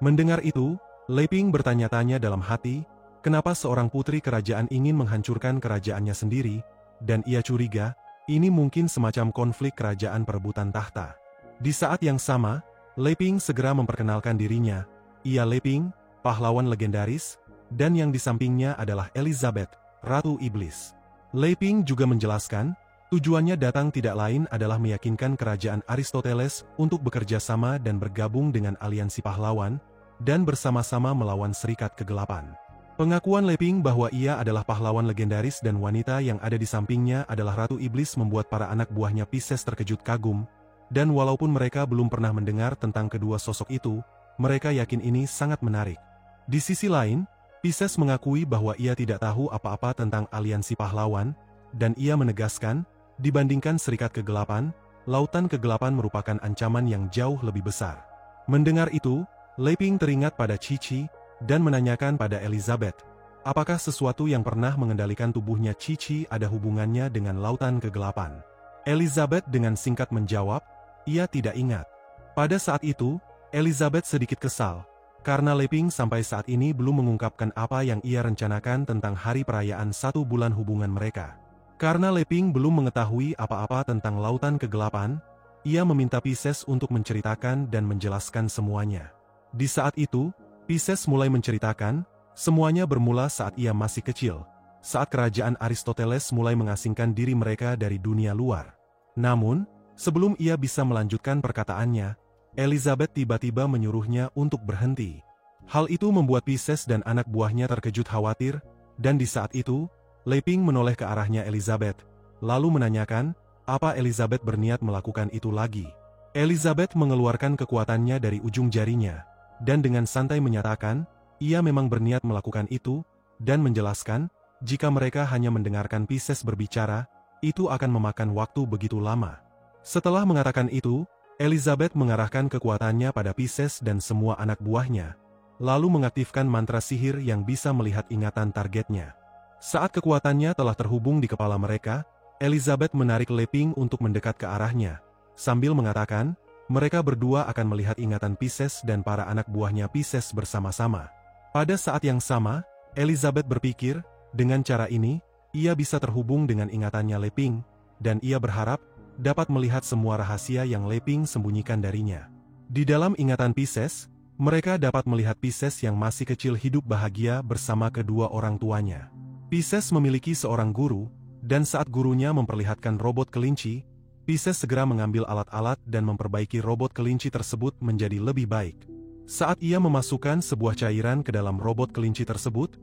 Mendengar itu, Leping bertanya-tanya dalam hati, kenapa seorang putri kerajaan ingin menghancurkan kerajaannya sendiri, dan ia curiga, ini mungkin semacam konflik kerajaan perebutan tahta. Di saat yang sama, Leping segera memperkenalkan dirinya, ia Leping, pahlawan legendaris, dan yang di sampingnya adalah Elizabeth, Ratu Iblis. Lei Ping juga menjelaskan, tujuannya datang tidak lain adalah meyakinkan kerajaan Aristoteles untuk bekerja sama dan bergabung dengan aliansi pahlawan, dan bersama-sama melawan Serikat Kegelapan. Pengakuan Lei Ping bahwa ia adalah pahlawan legendaris dan wanita yang ada di sampingnya adalah Ratu Iblis membuat para anak buahnya Pisces terkejut kagum, dan walaupun mereka belum pernah mendengar tentang kedua sosok itu, mereka yakin ini sangat menarik. Di sisi lain, Pisces mengakui bahwa ia tidak tahu apa-apa tentang aliansi pahlawan, dan ia menegaskan, dibandingkan Serikat Kegelapan, Lautan Kegelapan merupakan ancaman yang jauh lebih besar. Mendengar itu, Lei Ping teringat pada Cici, dan menanyakan pada Elizabeth, apakah sesuatu yang pernah mengendalikan tubuhnya Cici ada hubungannya dengan Lautan Kegelapan. Elizabeth dengan singkat menjawab, ia tidak ingat. Pada saat itu, Elizabeth sedikit kesal, karena Lei Ping sampai saat ini belum mengungkapkan apa yang ia rencanakan tentang hari perayaan 1 bulan hubungan mereka. Karena Lei Ping belum mengetahui apa-apa tentang Lautan Kegelapan, ia meminta Pisces untuk menceritakan dan menjelaskan semuanya. Di saat itu, Pisces mulai menceritakan, semuanya bermula saat ia masih kecil, saat kerajaan Aristoteles mulai mengasingkan diri mereka dari dunia luar. Namun, sebelum ia bisa melanjutkan perkataannya, Elizabeth tiba-tiba menyuruhnya untuk berhenti. Hal itu membuat Pisces dan anak buahnya terkejut khawatir, dan di saat itu, Lei Ping menoleh ke arahnya Elizabeth, lalu menanyakan, apa Elizabeth berniat melakukan itu lagi. Elizabeth mengeluarkan kekuatannya dari ujung jarinya, dan dengan santai menyatakan, ia memang berniat melakukan itu, dan menjelaskan, jika mereka hanya mendengarkan Pisces berbicara, itu akan memakan waktu begitu lama. Setelah mengatakan itu, Elizabeth mengarahkan kekuatannya pada Pisces dan semua anak buahnya, lalu mengaktifkan mantra sihir yang bisa melihat ingatan targetnya. Saat kekuatannya telah terhubung di kepala mereka, Elizabeth menarik Lei Ping untuk mendekat ke arahnya, sambil mengatakan, mereka berdua akan melihat ingatan Pisces dan para anak buahnya Pisces bersama-sama. Pada saat yang sama, Elizabeth berpikir, dengan cara ini, ia bisa terhubung dengan ingatannya Lei Ping, dan ia berharap dapat melihat semua rahasia yang Lei Ping sembunyikan darinya. Di dalam ingatan Pisces, mereka dapat melihat Pisces yang masih kecil hidup bahagia bersama kedua orang tuanya. Pisces memiliki seorang guru, dan saat gurunya memperlihatkan robot kelinci, Pisces segera mengambil alat-alat dan memperbaiki robot kelinci tersebut menjadi lebih baik. Saat ia memasukkan sebuah cairan ke dalam robot kelinci tersebut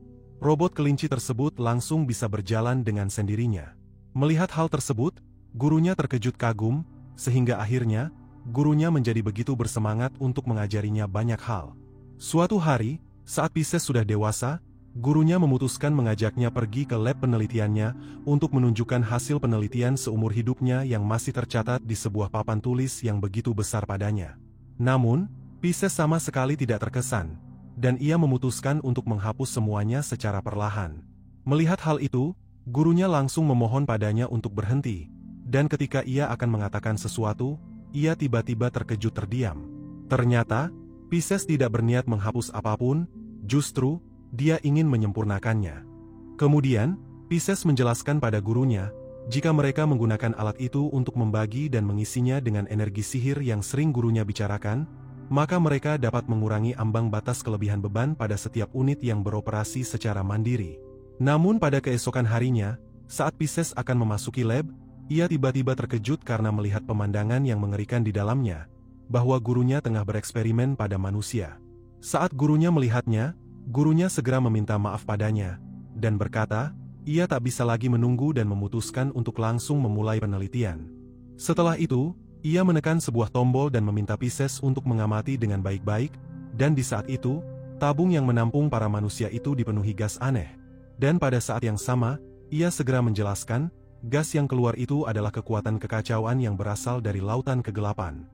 langsung bisa berjalan dengan sendirinya. Melihat hal tersebut, gurunya terkejut kagum, sehingga akhirnya, gurunya menjadi begitu bersemangat untuk mengajarinya banyak hal. Suatu hari, saat Pisces sudah dewasa, gurunya memutuskan mengajaknya pergi ke lab penelitiannya untuk menunjukkan hasil penelitian seumur hidupnya yang masih tercatat di sebuah papan tulis yang begitu besar padanya. Namun, Pisces sama sekali tidak terkesan, dan ia memutuskan untuk menghapus semuanya secara perlahan. Melihat hal itu, gurunya langsung memohon padanya untuk berhenti, dan ketika ia akan mengatakan sesuatu, ia tiba-tiba terkejut terdiam. Ternyata, Pisces tidak berniat menghapus apapun, justru, dia ingin menyempurnakannya. Kemudian, Pisces menjelaskan pada gurunya, jika mereka menggunakan alat itu untuk membagi dan mengisinya dengan energi sihir yang sering gurunya bicarakan, maka mereka dapat mengurangi ambang batas kelebihan beban pada setiap unit yang beroperasi secara mandiri. Namun pada keesokan harinya, saat Pisces akan memasuki lab, ia tiba-tiba terkejut karena melihat pemandangan yang mengerikan di dalamnya, bahwa gurunya tengah bereksperimen pada manusia. Saat gurunya melihatnya, gurunya segera meminta maaf padanya, dan berkata, ia tak bisa lagi menunggu dan memutuskan untuk langsung memulai penelitian. Setelah itu, ia menekan sebuah tombol dan meminta Pisces untuk mengamati dengan baik-baik, dan di saat itu, tabung yang menampung para manusia itu dipenuhi gas aneh. Dan pada saat yang sama, ia segera menjelaskan, gas yang keluar itu adalah kekuatan kekacauan yang berasal dari Lautan Kegelapan.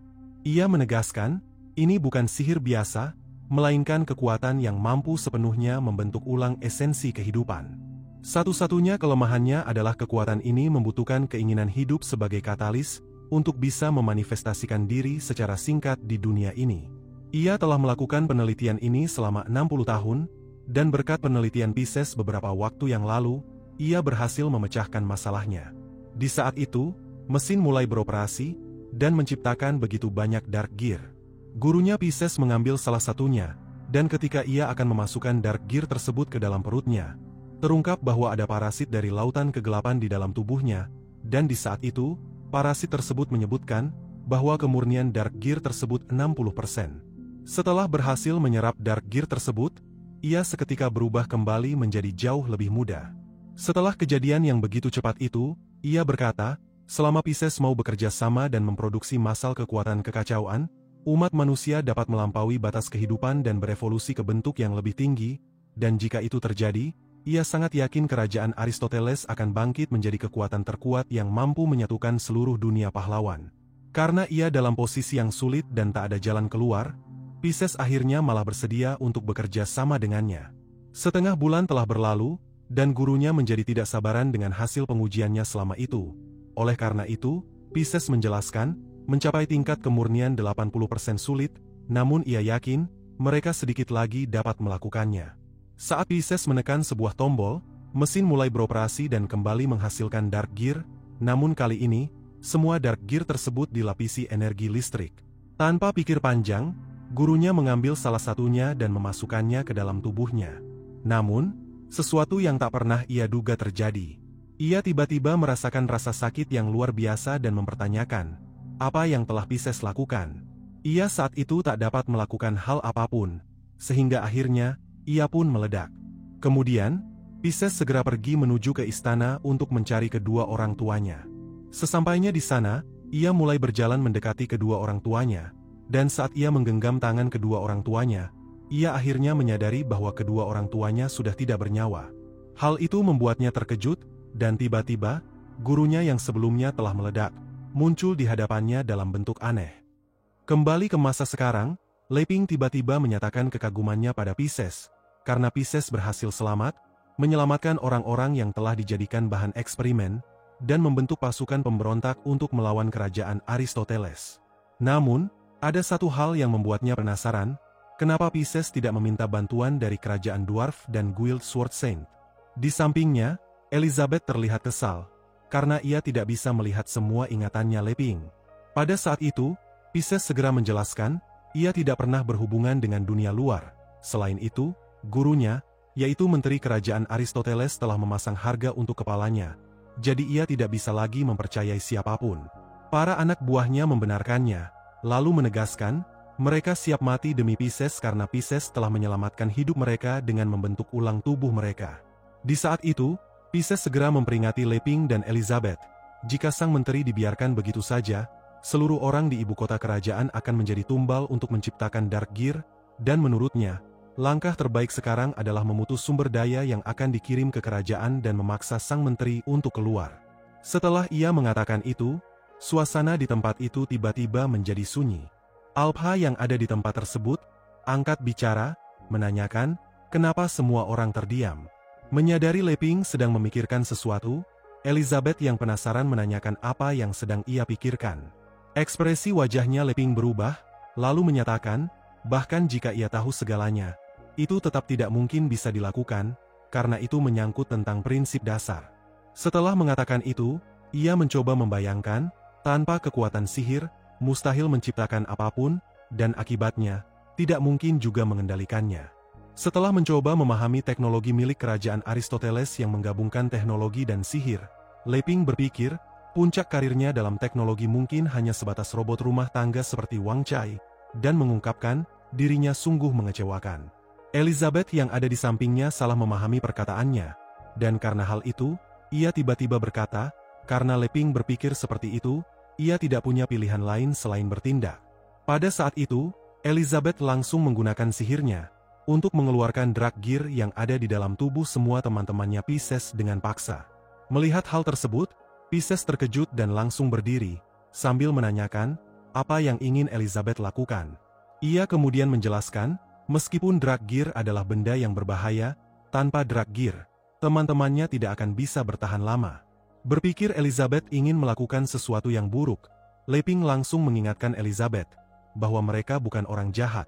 Ia menegaskan, ini bukan sihir biasa, melainkan kekuatan yang mampu sepenuhnya membentuk ulang esensi kehidupan. Satu-satunya kelemahannya adalah kekuatan ini membutuhkan keinginan hidup sebagai katalis, untuk bisa memanifestasikan diri secara singkat di dunia ini. Ia telah melakukan penelitian ini selama 60 tahun, dan berkat penelitian Pisces beberapa waktu yang lalu, ia berhasil memecahkan masalahnya. Di saat itu, mesin mulai beroperasi, dan menciptakan begitu banyak dark gear. Gurunya Pisces mengambil salah satunya, dan ketika ia akan memasukkan Dark Gear tersebut ke dalam perutnya, terungkap bahwa ada parasit dari lautan kegelapan di dalam tubuhnya, dan di saat itu, parasit tersebut menyebutkan bahwa kemurnian Dark Gear tersebut 60%. Setelah berhasil menyerap Dark Gear tersebut, ia seketika berubah kembali menjadi jauh lebih muda. Setelah kejadian yang begitu cepat itu, ia berkata, selama Pisces mau bekerja sama dan memproduksi masal kekuatan kekacauan, umat manusia dapat melampaui batas kehidupan dan berevolusi ke bentuk yang lebih tinggi, dan jika itu terjadi, ia sangat yakin kerajaan Aristoteles akan bangkit menjadi kekuatan terkuat yang mampu menyatukan seluruh dunia pahlawan. Karena ia dalam posisi yang sulit dan tak ada jalan keluar, Pisces akhirnya malah bersedia untuk bekerja sama dengannya. Setengah bulan telah berlalu, dan gurunya menjadi tidak sabaran dengan hasil pengujiannya selama itu. Oleh karena itu, Pisces menjelaskan, mencapai tingkat kemurnian 80% sulit, namun ia yakin, mereka sedikit lagi dapat melakukannya. Saat Pisces menekan sebuah tombol, mesin mulai beroperasi dan kembali menghasilkan Dark Gear, namun kali ini, semua Dark Gear tersebut dilapisi energi listrik. Tanpa pikir panjang, gurunya mengambil salah satunya dan memasukkannya ke dalam tubuhnya. Namun, sesuatu yang tak pernah ia duga terjadi. Ia tiba-tiba merasakan rasa sakit yang luar biasa dan mempertanyakan, apa yang telah Pisces lakukan. Ia saat itu tak dapat melakukan hal apapun, sehingga akhirnya, ia pun meledak. Kemudian, Pisces segera pergi menuju ke istana untuk mencari kedua orang tuanya. Sesampainya di sana, ia mulai berjalan mendekati kedua orang tuanya, dan saat ia menggenggam tangan kedua orang tuanya, ia akhirnya menyadari bahwa kedua orang tuanya sudah tidak bernyawa. Hal itu membuatnya terkejut, dan tiba-tiba, gurunya yang sebelumnya telah meledak, muncul di hadapannya dalam bentuk aneh. Kembali ke masa sekarang, Leping tiba-tiba menyatakan kekagumannya pada Pisces, karena Pisces berhasil selamat, menyelamatkan orang-orang yang telah dijadikan bahan eksperimen, dan membentuk pasukan pemberontak untuk melawan kerajaan Aristoteles. Namun, ada satu hal yang membuatnya penasaran, kenapa Pisces tidak meminta bantuan dari kerajaan Dwarf dan Guild Sword Saint. Di sampingnya, Elizabeth terlihat kesal, karena ia tidak bisa melihat semua ingatannya Leping. Pada saat itu, Pisces segera menjelaskan, ia tidak pernah berhubungan dengan dunia luar. Selain itu, gurunya, yaitu menteri kerajaan Aristoteles telah memasang harga untuk kepalanya, jadi ia tidak bisa lagi mempercayai siapapun. Para anak buahnya membenarkannya, lalu menegaskan, mereka siap mati demi Pisces karena Pisces telah menyelamatkan hidup mereka dengan membentuk ulang tubuh mereka. Di saat itu, Pisces segera memperingati Leping dan Elizabeth, jika sang menteri dibiarkan begitu saja, seluruh orang di ibu kota kerajaan akan menjadi tumbal untuk menciptakan Dark Gear, dan menurutnya, langkah terbaik sekarang adalah memutus sumber daya yang akan dikirim ke kerajaan dan memaksa sang menteri untuk keluar. Setelah ia mengatakan itu, suasana di tempat itu tiba-tiba menjadi sunyi. Alpha yang ada di tempat tersebut, angkat bicara, menanyakan, kenapa semua orang terdiam. Menyadari Leping sedang memikirkan sesuatu, Elizabeth yang penasaran menanyakan apa yang sedang ia pikirkan. Ekspresi wajahnya Leping berubah, lalu menyatakan, bahkan jika ia tahu segalanya, itu tetap tidak mungkin bisa dilakukan, karena itu menyangkut tentang prinsip dasar. Setelah mengatakan itu, ia mencoba membayangkan, tanpa kekuatan sihir, mustahil menciptakan apapun, dan akibatnya, tidak mungkin juga mengendalikannya. Setelah mencoba memahami teknologi milik kerajaan Aristoteles yang menggabungkan teknologi dan sihir, Leping berpikir, puncak karirnya dalam teknologi mungkin hanya sebatas robot rumah tangga seperti Wang Chai, dan mengungkapkan, dirinya sungguh mengecewakan. Elizabeth yang ada di sampingnya salah memahami perkataannya, dan karena hal itu, ia tiba-tiba berkata, karena Leping berpikir seperti itu, ia tidak punya pilihan lain selain bertindak. Pada saat itu, Elizabeth langsung menggunakan sihirnya, untuk mengeluarkan Dark Gear yang ada di dalam tubuh semua teman-temannya Pisces dengan paksa. Melihat hal tersebut, Pisces terkejut dan langsung berdiri, sambil menanyakan, apa yang ingin Elizabeth lakukan. Ia kemudian menjelaskan, meskipun Dark Gear adalah benda yang berbahaya, tanpa Dark Gear, teman-temannya tidak akan bisa bertahan lama. Berpikir Elizabeth ingin melakukan sesuatu yang buruk, Leping langsung mengingatkan Elizabeth, bahwa mereka bukan orang jahat.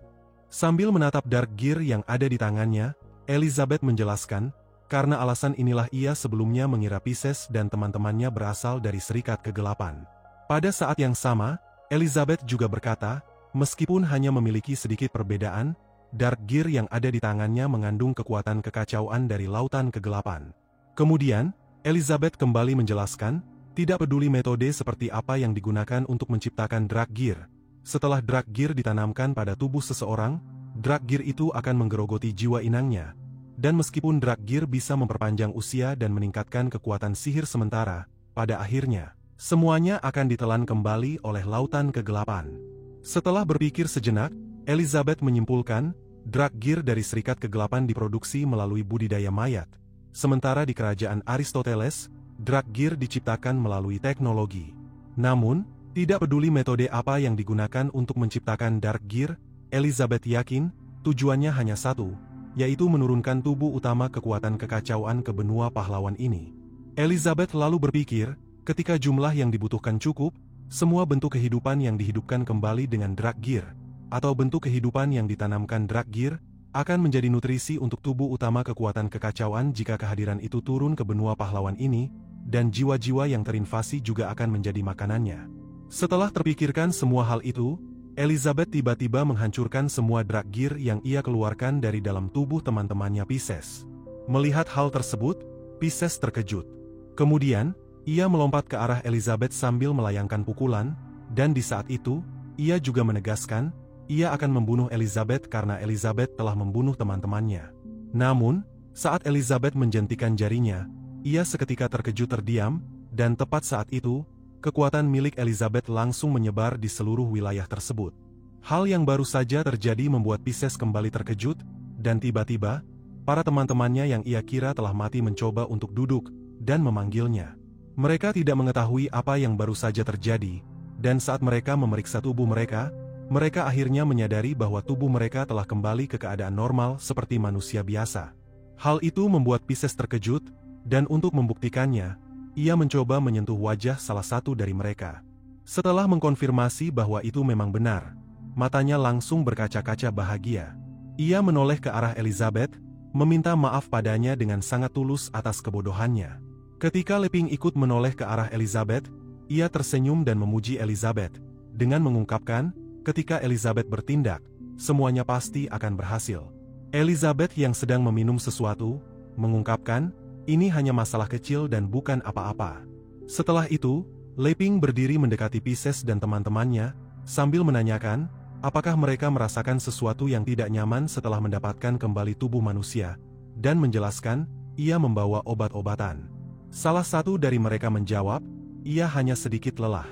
Sambil menatap Dark Gear yang ada di tangannya, Elizabeth menjelaskan, karena alasan inilah ia sebelumnya mengira Pisces dan teman-temannya berasal dari Serikat Kegelapan. Pada saat yang sama, Elizabeth juga berkata, meskipun hanya memiliki sedikit perbedaan, Dark Gear yang ada di tangannya mengandung kekuatan kekacauan dari lautan kegelapan. Kemudian, Elizabeth kembali menjelaskan, tidak peduli metode seperti apa yang digunakan untuk menciptakan Dark Gear. Setelah Dark Gear ditanamkan pada tubuh seseorang, Dark Gear itu akan menggerogoti jiwa inangnya. Dan meskipun Dark Gear bisa memperpanjang usia dan meningkatkan kekuatan sihir sementara, pada akhirnya, semuanya akan ditelan kembali oleh lautan kegelapan. Setelah berpikir sejenak, Elizabeth menyimpulkan, Dark Gear dari Serikat Kegelapan diproduksi melalui budidaya mayat. Sementara di kerajaan Aristoteles, Dark Gear diciptakan melalui teknologi. Namun, tidak peduli metode apa yang digunakan untuk menciptakan Dark Gear, Elizabeth yakin, tujuannya hanya satu, yaitu menurunkan tubuh utama kekuatan kekacauan ke benua pahlawan ini. Elizabeth lalu berpikir, ketika jumlah yang dibutuhkan cukup, semua bentuk kehidupan yang dihidupkan kembali dengan Dark Gear, atau bentuk kehidupan yang ditanamkan Dark Gear, akan menjadi nutrisi untuk tubuh utama kekuatan kekacauan jika kehadiran itu turun ke benua pahlawan ini, dan jiwa-jiwa yang terinvasi juga akan menjadi makanannya. Setelah terpikirkan semua hal itu, Elizabeth tiba-tiba menghancurkan semua Dark Gear yang ia keluarkan dari dalam tubuh teman-temannya Pisces. Melihat hal tersebut, Pisces terkejut. Kemudian, ia melompat ke arah Elizabeth sambil melayangkan pukulan, dan di saat itu, ia juga menegaskan, ia akan membunuh Elizabeth karena Elizabeth telah membunuh teman-temannya. Namun, saat Elizabeth menjentikan jarinya, ia seketika terkejut terdiam, dan tepat saat itu, kekuatan milik Elizabeth langsung menyebar di seluruh wilayah tersebut. Hal yang baru saja terjadi membuat Pisces kembali terkejut, dan tiba-tiba, para teman-temannya yang ia kira telah mati mencoba untuk duduk, dan memanggilnya. Mereka tidak mengetahui apa yang baru saja terjadi, dan saat mereka memeriksa tubuh mereka akhirnya menyadari bahwa tubuh mereka telah kembali ke keadaan normal seperti manusia biasa. Hal itu membuat Pisces terkejut, dan untuk membuktikannya, ia mencoba menyentuh wajah salah satu dari mereka. Setelah mengkonfirmasi bahwa itu memang benar, matanya langsung berkaca-kaca bahagia. Ia menoleh ke arah Elizabeth, meminta maaf padanya dengan sangat tulus atas kebodohannya. Ketika Leping ikut menoleh ke arah Elizabeth, ia tersenyum dan memuji Elizabeth, dengan mengungkapkan, ketika Elizabeth bertindak, semuanya pasti akan berhasil. Elizabeth yang sedang meminum sesuatu, mengungkapkan, ini hanya masalah kecil dan bukan apa-apa. Setelah itu, Leping berdiri mendekati Pisces dan teman-temannya, sambil menanyakan, apakah mereka merasakan sesuatu yang tidak nyaman setelah mendapatkan kembali tubuh manusia, dan menjelaskan, ia membawa obat-obatan. Salah satu dari mereka menjawab, ia hanya sedikit lelah.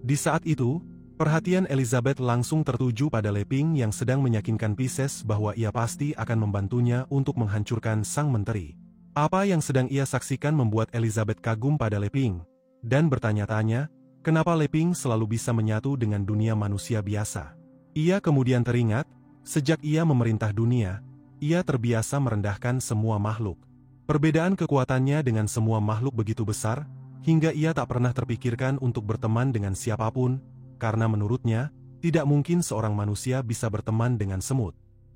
Di saat itu, perhatian Elizabeth langsung tertuju pada Leping yang sedang meyakinkan Pisces bahwa ia pasti akan membantunya untuk menghancurkan sang menteri. Apa yang sedang ia saksikan membuat Elizabeth kagum pada Leping, dan bertanya-tanya, kenapa Leping selalu bisa menyatu dengan dunia manusia biasa. Ia kemudian teringat, sejak ia memerintah dunia, ia terbiasa merendahkan semua makhluk. Perbedaan kekuatannya dengan semua makhluk begitu besar, hingga ia tak pernah terpikirkan untuk berteman dengan siapapun, karena menurutnya, tidak mungkin seorang manusia bisa berteman dengan semut.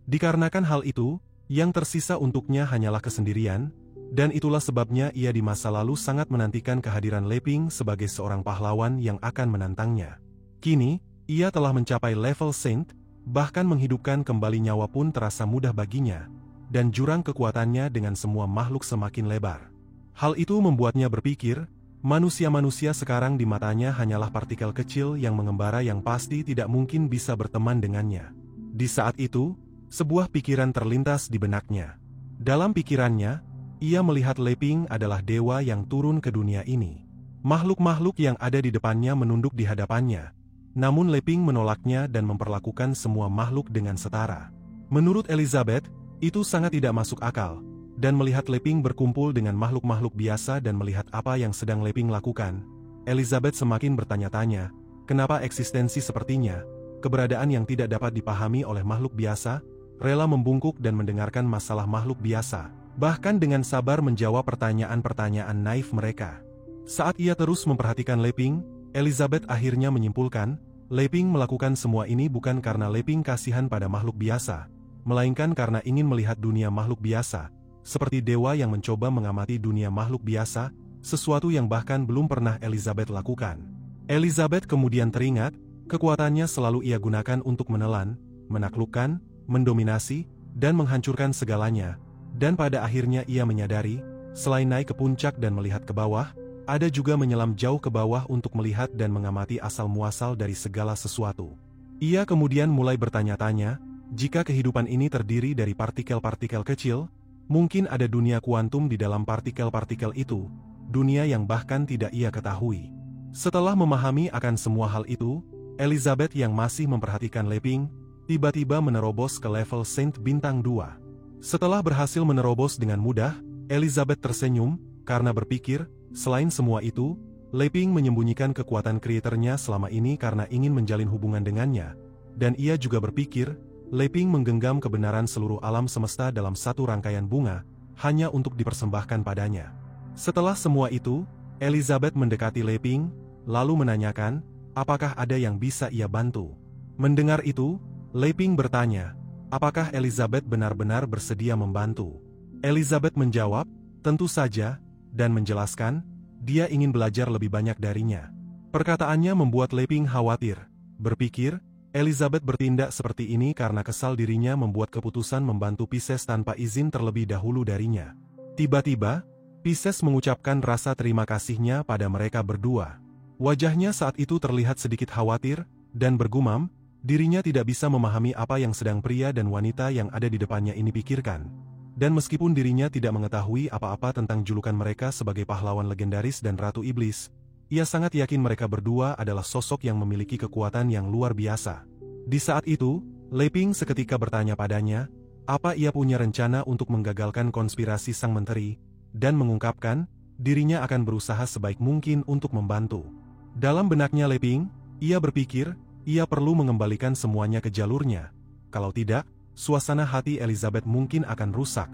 Dikarenakan hal itu, yang tersisa untuknya hanyalah kesendirian, dan itulah sebabnya ia di masa lalu sangat menantikan kehadiran Leping sebagai seorang pahlawan yang akan menantangnya. Kini, ia telah mencapai level Saint, bahkan menghidupkan kembali nyawa pun terasa mudah baginya, dan jurang kekuatannya dengan semua makhluk semakin lebar. Hal itu membuatnya berpikir, manusia-manusia sekarang di matanya hanyalah partikel kecil yang mengembara yang pasti tidak mungkin bisa berteman dengannya. Di saat itu, sebuah pikiran terlintas di benaknya. Dalam pikirannya, ia melihat Leping adalah dewa yang turun ke dunia ini. Makhluk-makhluk yang ada di depannya menunduk di hadapannya. Namun Leping menolaknya dan memperlakukan semua makhluk dengan setara. Menurut Elizabeth, itu sangat tidak masuk akal. Dan melihat Leping berkumpul dengan makhluk-makhluk biasa dan melihat apa yang sedang Leping lakukan, Elizabeth semakin bertanya-tanya, kenapa eksistensi sepertinya, keberadaan yang tidak dapat dipahami oleh makhluk biasa, rela membungkuk dan mendengarkan masalah makhluk biasa. Bahkan dengan sabar menjawab pertanyaan-pertanyaan naif mereka. Saat ia terus memperhatikan Leping, Elizabeth akhirnya menyimpulkan, Leping melakukan semua ini bukan karena Leping kasihan pada makhluk biasa, melainkan karena ingin melihat dunia makhluk biasa, seperti dewa yang mencoba mengamati dunia makhluk biasa, sesuatu yang bahkan belum pernah Elizabeth lakukan. Elizabeth kemudian teringat, kekuatannya selalu ia gunakan untuk menelan, menaklukkan, mendominasi, dan menghancurkan segalanya, dan pada akhirnya ia menyadari, selain naik ke puncak dan melihat ke bawah, ada juga menyelam jauh ke bawah untuk melihat dan mengamati asal-muasal dari segala sesuatu. Ia kemudian mulai bertanya-tanya, jika kehidupan ini terdiri dari partikel-partikel kecil, mungkin ada dunia kuantum di dalam partikel-partikel itu, dunia yang bahkan tidak ia ketahui. Setelah memahami akan semua hal itu, Elizabeth yang masih memperhatikan Leping, tiba-tiba menerobos ke level Saint Bintang 2. Setelah berhasil menerobos dengan mudah, Elizabeth tersenyum, karena berpikir, selain semua itu, Leping menyembunyikan kekuatan kreatornya selama ini karena ingin menjalin hubungan dengannya. Dan ia juga berpikir, Leping menggenggam kebenaran seluruh alam semesta dalam satu rangkaian bunga, hanya untuk dipersembahkan padanya. Setelah semua itu, Elizabeth mendekati Leping, lalu menanyakan, apakah ada yang bisa ia bantu. Mendengar itu, Leping bertanya, apakah Elizabeth benar-benar bersedia membantu. Elizabeth menjawab, tentu saja, dan menjelaskan, dia ingin belajar lebih banyak darinya. Perkataannya membuat Leping khawatir, berpikir, Elizabeth bertindak seperti ini karena kesal dirinya membuat keputusan membantu Pisces tanpa izin terlebih dahulu darinya. Tiba-tiba, Pisces mengucapkan rasa terima kasihnya pada mereka berdua. Wajahnya saat itu terlihat sedikit khawatir, dan bergumam, dirinya tidak bisa memahami apa yang sedang pria dan wanita yang ada di depannya ini pikirkan. Dan meskipun dirinya tidak mengetahui apa-apa tentang julukan mereka sebagai pahlawan legendaris dan Ratu Iblis, ia sangat yakin mereka berdua adalah sosok yang memiliki kekuatan yang luar biasa. Di saat itu, Leping seketika bertanya padanya, apa ia punya rencana untuk menggagalkan konspirasi sang menteri, dan mengungkapkan, dirinya akan berusaha sebaik mungkin untuk membantu. Dalam benaknya Leping, ia berpikir, ia perlu mengembalikan semuanya ke jalurnya. Kalau tidak, suasana hati Elizabeth mungkin akan rusak.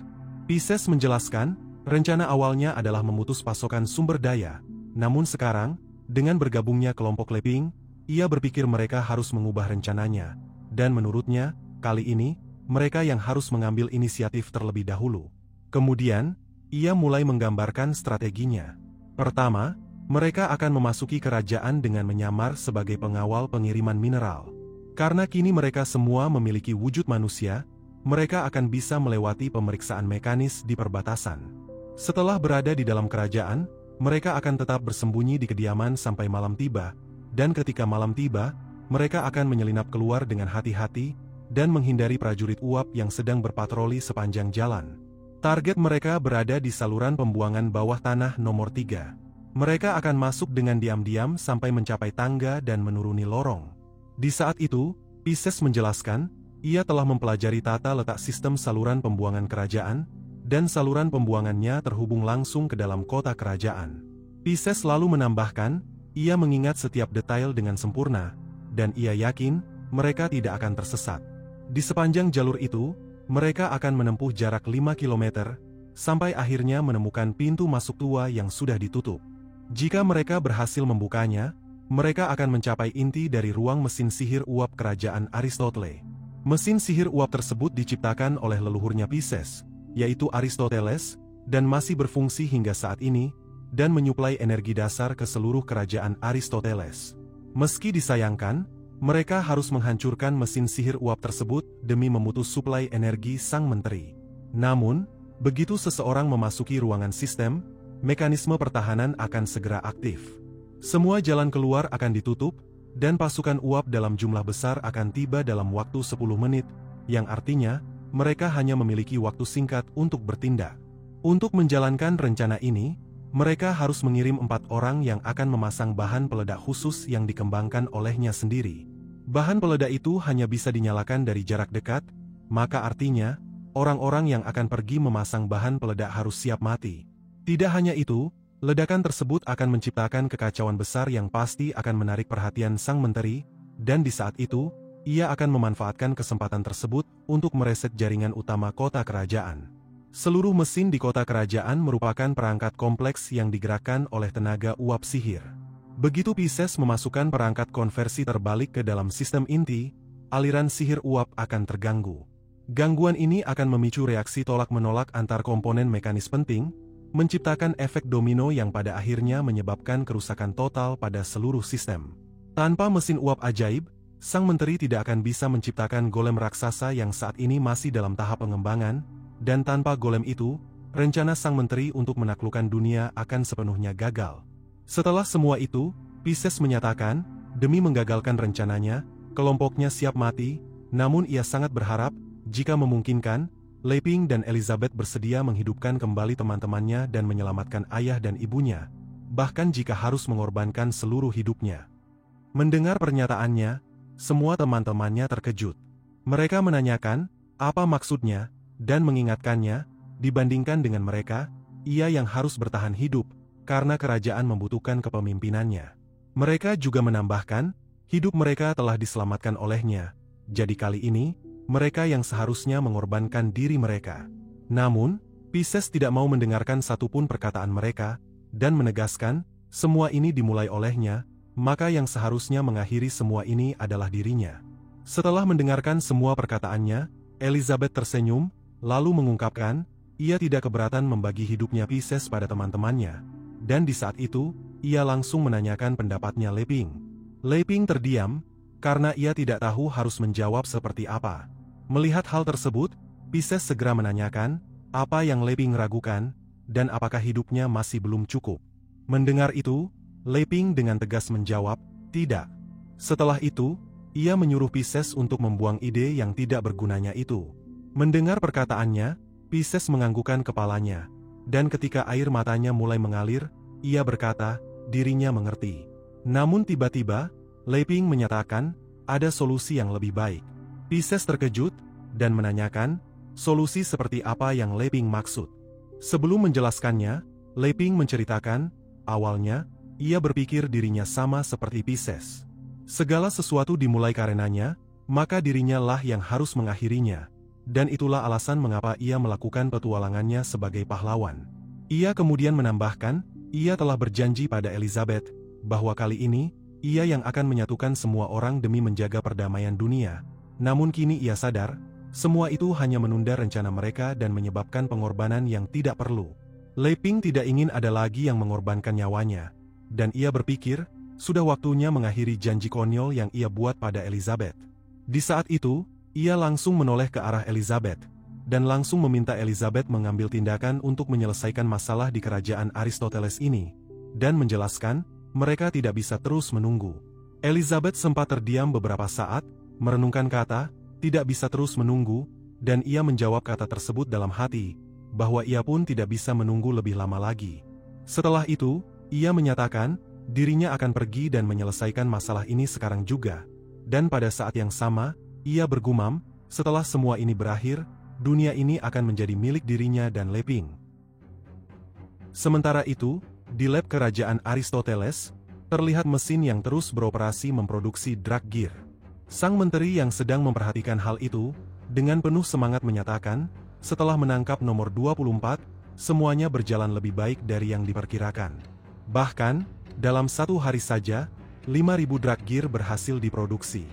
Pisces menjelaskan, rencana awalnya adalah memutus pasokan sumber daya. Namun sekarang, dengan bergabungnya kelompok Leping, ia berpikir mereka harus mengubah rencananya. Dan menurutnya, kali ini, mereka yang harus mengambil inisiatif terlebih dahulu. Kemudian, ia mulai menggambarkan strateginya. Pertama, mereka akan memasuki kerajaan dengan menyamar sebagai pengawal pengiriman mineral. Karena kini mereka semua memiliki wujud manusia, mereka akan bisa melewati pemeriksaan mekanis di perbatasan. Setelah berada di dalam kerajaan, mereka akan tetap bersembunyi di kediaman sampai malam tiba, dan ketika malam tiba, mereka akan menyelinap keluar dengan hati-hati, dan menghindari prajurit uap yang sedang berpatroli sepanjang jalan. Target mereka berada di saluran pembuangan bawah tanah nomor 3. Mereka akan masuk dengan diam-diam sampai mencapai tangga dan menuruni lorong. Di saat itu, Pisces menjelaskan, ia telah mempelajari tata letak sistem saluran pembuangan kerajaan, dan saluran pembuangannya terhubung langsung ke dalam kota kerajaan. Pisces lalu menambahkan, ia mengingat setiap detail dengan sempurna, dan ia yakin, mereka tidak akan tersesat. Di sepanjang jalur itu, mereka akan menempuh jarak 5 km, sampai akhirnya menemukan pintu masuk tua yang sudah ditutup. Jika mereka berhasil membukanya, mereka akan mencapai inti dari ruang mesin sihir uap kerajaan Aristotle. Mesin sihir uap tersebut diciptakan oleh leluhurnya Pisces, yaitu Aristoteles, dan masih berfungsi hingga saat ini, dan menyuplai energi dasar ke seluruh kerajaan Aristoteles. Meski disayangkan, mereka harus menghancurkan mesin sihir uap tersebut demi memutus suplai energi sang menteri. Namun, begitu seseorang memasuki ruangan sistem, mekanisme pertahanan akan segera aktif. Semua jalan keluar akan ditutup, dan pasukan uap dalam jumlah besar akan tiba dalam waktu 10 menit, yang artinya, mereka hanya memiliki waktu singkat untuk bertindak. Untuk menjalankan rencana ini, mereka harus mengirim 4 orang yang akan memasang bahan peledak khusus yang dikembangkan olehnya sendiri. Bahan peledak itu hanya bisa dinyalakan dari jarak dekat, maka artinya, orang-orang yang akan pergi memasang bahan peledak harus siap mati. Tidak hanya itu, ledakan tersebut akan menciptakan kekacauan besar yang pasti akan menarik perhatian sang menteri, dan di saat itu, ia akan memanfaatkan kesempatan tersebut untuk mereset jaringan utama kota kerajaan. Seluruh mesin di kota kerajaan merupakan perangkat kompleks yang digerakkan oleh tenaga uap sihir. Begitu Pisces memasukkan perangkat konversi terbalik ke dalam sistem inti, aliran sihir uap akan terganggu. Gangguan ini akan memicu reaksi tolak-menolak antar komponen mekanis penting, menciptakan efek domino yang pada akhirnya menyebabkan kerusakan total pada seluruh sistem. Tanpa mesin uap ajaib, sang menteri tidak akan bisa menciptakan golem raksasa yang saat ini masih dalam tahap pengembangan, dan tanpa golem itu, rencana sang menteri untuk menaklukkan dunia akan sepenuhnya gagal. Setelah semua itu, Pisces menyatakan, demi menggagalkan rencananya, kelompoknya siap mati, namun ia sangat berharap, jika memungkinkan, Leping dan Elizabeth bersedia menghidupkan kembali teman-temannya dan menyelamatkan ayah dan ibunya, bahkan jika harus mengorbankan seluruh hidupnya. Mendengar pernyataannya, semua teman-temannya terkejut. Mereka menanyakan, apa maksudnya, dan mengingatkannya, dibandingkan dengan mereka, ia yang harus bertahan hidup, karena kerajaan membutuhkan kepemimpinannya. Mereka juga menambahkan, hidup mereka telah diselamatkan olehnya, jadi kali ini, mereka yang seharusnya mengorbankan diri mereka. Namun, Pisces tidak mau mendengarkan satupun perkataan mereka, dan menegaskan, semua ini dimulai olehnya, maka yang seharusnya mengakhiri semua ini adalah dirinya. Setelah mendengarkan semua perkataannya, Elizabeth tersenyum, lalu mengungkapkan, ia tidak keberatan membagi hidupnya Pisces pada teman-temannya. Dan di saat itu, ia langsung menanyakan pendapatnya Leping. Leping terdiam, karena ia tidak tahu harus menjawab seperti apa. Melihat hal tersebut, Pisces segera menanyakan, apa yang Leping ragukan, dan apakah hidupnya masih belum cukup. Mendengar itu, Leping dengan tegas menjawab, tidak. Setelah itu, ia menyuruh Pisces untuk membuang ide yang tidak bergunanya itu. Mendengar perkataannya, Pisces menganggukkan kepalanya, dan ketika air matanya mulai mengalir, ia berkata, dirinya mengerti. Namun tiba-tiba, Leping menyatakan, ada solusi yang lebih baik. Pisces terkejut, dan menanyakan, solusi seperti apa yang Leping maksud. Sebelum menjelaskannya, Leping menceritakan, awalnya, ia berpikir dirinya sama seperti Pisces. Segala sesuatu dimulai karenanya, maka dirinya lah yang harus mengakhirinya. Dan itulah alasan mengapa ia melakukan petualangannya sebagai pahlawan. Ia kemudian menambahkan, ia telah berjanji pada Elizabeth, bahwa kali ini, ia yang akan menyatukan semua orang demi menjaga perdamaian dunia. Namun kini ia sadar, semua itu hanya menunda rencana mereka dan menyebabkan pengorbanan yang tidak perlu. Leping tidak ingin ada lagi yang mengorbankan nyawanya. Dan ia berpikir, sudah waktunya mengakhiri janji konyol yang ia buat pada Elizabeth. Di saat itu, ia langsung menoleh ke arah Elizabeth, dan langsung meminta Elizabeth mengambil tindakan untuk menyelesaikan masalah di kerajaan Aristoteles ini, dan menjelaskan, mereka tidak bisa terus menunggu. Elizabeth sempat terdiam beberapa saat, merenungkan kata, tidak bisa terus menunggu, dan ia menjawab kata tersebut dalam hati, bahwa ia pun tidak bisa menunggu lebih lama lagi. Setelah itu, ia menyatakan, dirinya akan pergi dan menyelesaikan masalah ini sekarang juga. Dan pada saat yang sama, ia bergumam, setelah semua ini berakhir, dunia ini akan menjadi milik dirinya dan Leping. Sementara itu, di lab kerajaan Aristoteles, terlihat mesin yang terus beroperasi memproduksi drug gear. Sang menteri yang sedang memperhatikan hal itu, dengan penuh semangat menyatakan, setelah menangkap nomor 24, semuanya berjalan lebih baik dari yang diperkirakan. Bahkan, dalam satu hari saja, 5.000 drug gear berhasil diproduksi.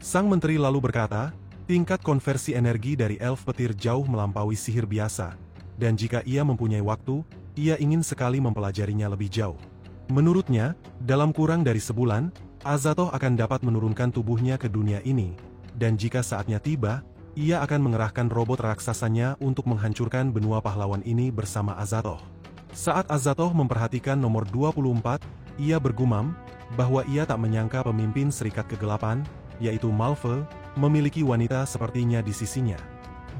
Sang menteri lalu berkata, tingkat konversi energi dari elf petir jauh melampaui sihir biasa, dan jika ia mempunyai waktu, ia ingin sekali mempelajarinya lebih jauh. Menurutnya, dalam kurang dari sebulan, Azathoth akan dapat menurunkan tubuhnya ke dunia ini, dan jika saatnya tiba, ia akan mengerahkan robot raksasanya untuk menghancurkan benua pahlawan ini bersama Azathoth. Saat Azathoth memperhatikan nomor 24, ia bergumam, bahwa ia tak menyangka pemimpin Serikat Kegelapan, yaitu Malve, memiliki wanita sepertinya di sisinya.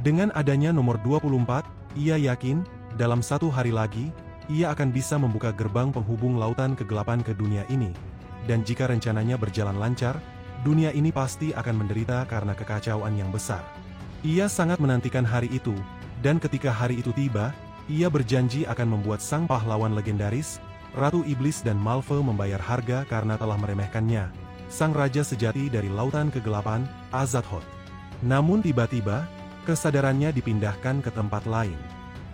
Dengan adanya nomor 24, ia yakin, dalam satu hari lagi, ia akan bisa membuka gerbang penghubung lautan kegelapan ke dunia ini. Dan jika rencananya berjalan lancar, dunia ini pasti akan menderita karena kekacauan yang besar. Ia sangat menantikan hari itu, dan ketika hari itu tiba, ia berjanji akan membuat sang pahlawan legendaris, Ratu Iblis dan Malve membayar harga karena telah meremehkannya, sang raja sejati dari lautan kegelapan, Azathoth. Namun tiba-tiba, kesadarannya dipindahkan ke tempat lain.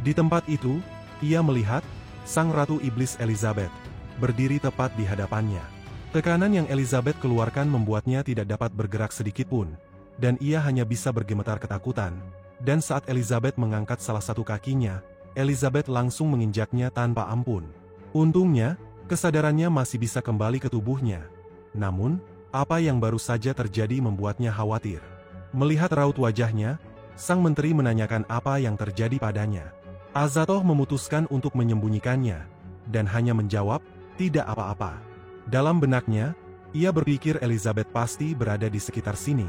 Di tempat itu, ia melihat, sang Ratu Iblis Elizabeth, berdiri tepat di hadapannya. Tekanan yang Elizabeth keluarkan membuatnya tidak dapat bergerak sedikitpun, dan ia hanya bisa bergemetar ketakutan, dan saat Elizabeth mengangkat salah satu kakinya, Elizabeth langsung menginjaknya tanpa ampun. Untungnya, kesadarannya masih bisa kembali ke tubuhnya. Namun, Apa yang baru saja terjadi membuatnya khawatir. Melihat raut wajahnya, sang menteri menanyakan apa yang terjadi padanya. Azathoth memutuskan untuk menyembunyikannya, dan hanya menjawab, tidak apa-apa. Dalam benaknya, ia berpikir Elizabeth pasti berada di sekitar sini.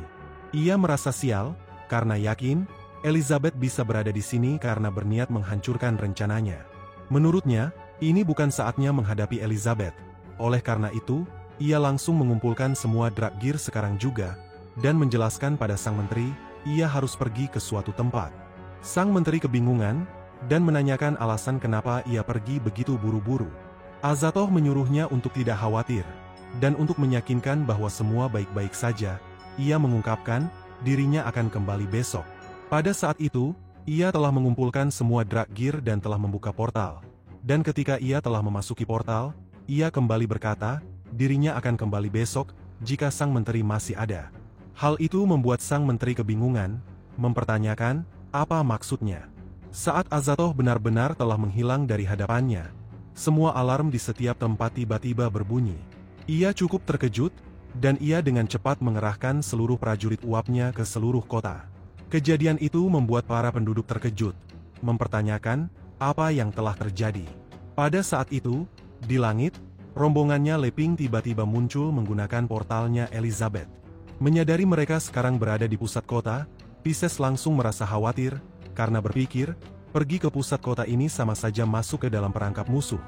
Ia merasa sial, karena yakin, Elizabeth bisa berada di sini karena berniat menghancurkan rencananya. Menurutnya, ini bukan saatnya menghadapi Elizabeth. Oleh karena itu, ia langsung mengumpulkan semua Drakgir sekarang juga, dan menjelaskan pada sang menteri, ia harus pergi ke suatu tempat. Sang menteri kebingungan, dan menanyakan alasan kenapa ia pergi begitu buru-buru. Azathoth menyuruhnya untuk tidak khawatir, dan untuk meyakinkan bahwa semua baik-baik saja, ia mengungkapkan, dirinya akan kembali besok. Pada saat itu, ia telah mengumpulkan semua Drakgir dan telah membuka portal. Dan ketika ia telah memasuki portal, ia kembali berkata, dirinya akan kembali besok, jika sang menteri masih ada. Hal itu membuat sang menteri kebingungan, mempertanyakan, apa maksudnya. Saat Azathoth benar-benar telah menghilang dari hadapannya, semua alarm di setiap tempat tiba-tiba berbunyi. Ia cukup terkejut, dan ia dengan cepat mengerahkan seluruh prajurit uapnya ke seluruh kota. Kejadian itu membuat para penduduk terkejut, mempertanyakan, apa yang telah terjadi. Pada saat itu, di langit, rombongannya Leping tiba-tiba muncul menggunakan portalnya Elizabeth. Menyadari mereka sekarang berada di pusat kota, Pisces langsung merasa khawatir, karena berpikir, pergi ke pusat kota ini sama saja masuk ke dalam perangkap musuh,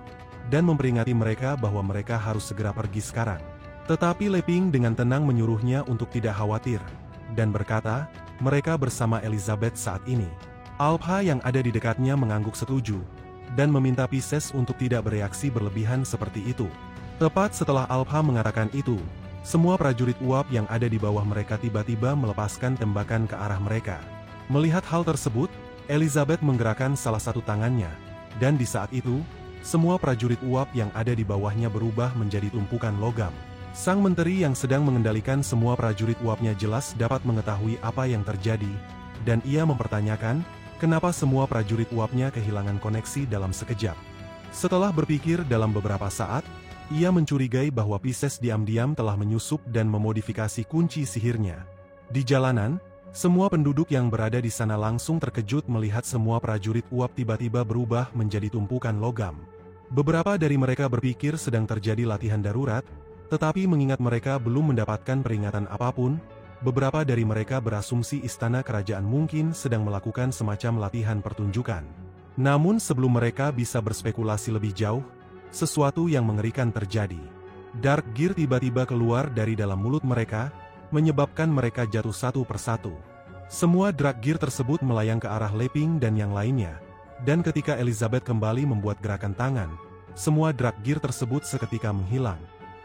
dan memperingati mereka bahwa mereka harus segera pergi sekarang. Tetapi Leping dengan tenang menyuruhnya untuk tidak khawatir, dan berkata, mereka bersama Elizabeth saat ini. Alpha yang ada di dekatnya mengangguk setuju, dan meminta Pisces untuk tidak bereaksi berlebihan seperti itu. Tepat setelah Alpha mengatakan itu, semua prajurit uap yang ada di bawah mereka tiba-tiba melepaskan tembakan ke arah mereka. Melihat hal tersebut, Elizabeth menggerakkan salah satu tangannya, dan di saat itu, semua prajurit uap yang ada di bawahnya berubah menjadi tumpukan logam. Sang menteri yang sedang mengendalikan semua prajurit uapnya jelas dapat mengetahui apa yang terjadi, dan ia mempertanyakan, kenapa semua prajurit uapnya kehilangan koneksi dalam sekejap. Setelah berpikir dalam beberapa saat, ia mencurigai bahwa Pisces diam-diam telah menyusup dan memodifikasi kunci sihirnya. Di jalanan, semua penduduk yang berada di sana langsung terkejut melihat semua prajurit uap tiba-tiba berubah menjadi tumpukan logam. Beberapa dari mereka berpikir sedang terjadi latihan darurat, tetapi mengingat mereka belum mendapatkan peringatan apapun, beberapa dari mereka berasumsi istana kerajaan mungkin sedang melakukan semacam latihan pertunjukan. Namun sebelum mereka bisa berspekulasi lebih jauh, sesuatu yang mengerikan terjadi. Drakgir tiba-tiba keluar dari dalam mulut mereka, menyebabkan mereka jatuh satu persatu. Semua Drakgir tersebut melayang ke arah Leping dan yang lainnya, dan ketika Elizabeth kembali membuat gerakan tangan, semua Drakgir tersebut seketika menghilang.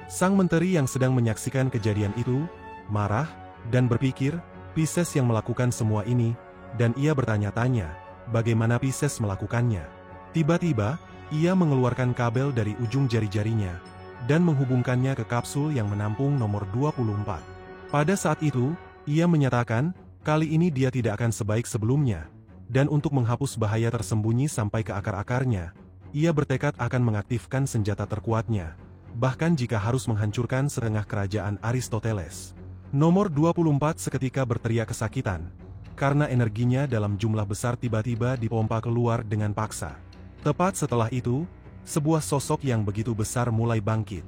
Sang menteri yang sedang menyaksikan kejadian itu, marah, dan berpikir, Pisces yang melakukan semua ini, dan ia bertanya-tanya, bagaimana Pisces melakukannya. Tiba-tiba, ia mengeluarkan kabel dari ujung jari-jarinya, dan menghubungkannya ke kapsul yang menampung nomor 24. Pada saat itu, ia menyatakan, kali ini dia tidak akan sebaik sebelumnya, dan untuk menghapus bahaya tersembunyi sampai ke akar-akarnya, ia bertekad akan mengaktifkan senjata terkuatnya, bahkan jika harus menghancurkan setengah kerajaan Aristoteles. Nomor 24 seketika berteriak kesakitan, karena energinya dalam jumlah besar tiba-tiba dipompa keluar dengan paksa. Tepat setelah itu, sebuah sosok yang begitu besar mulai bangkit.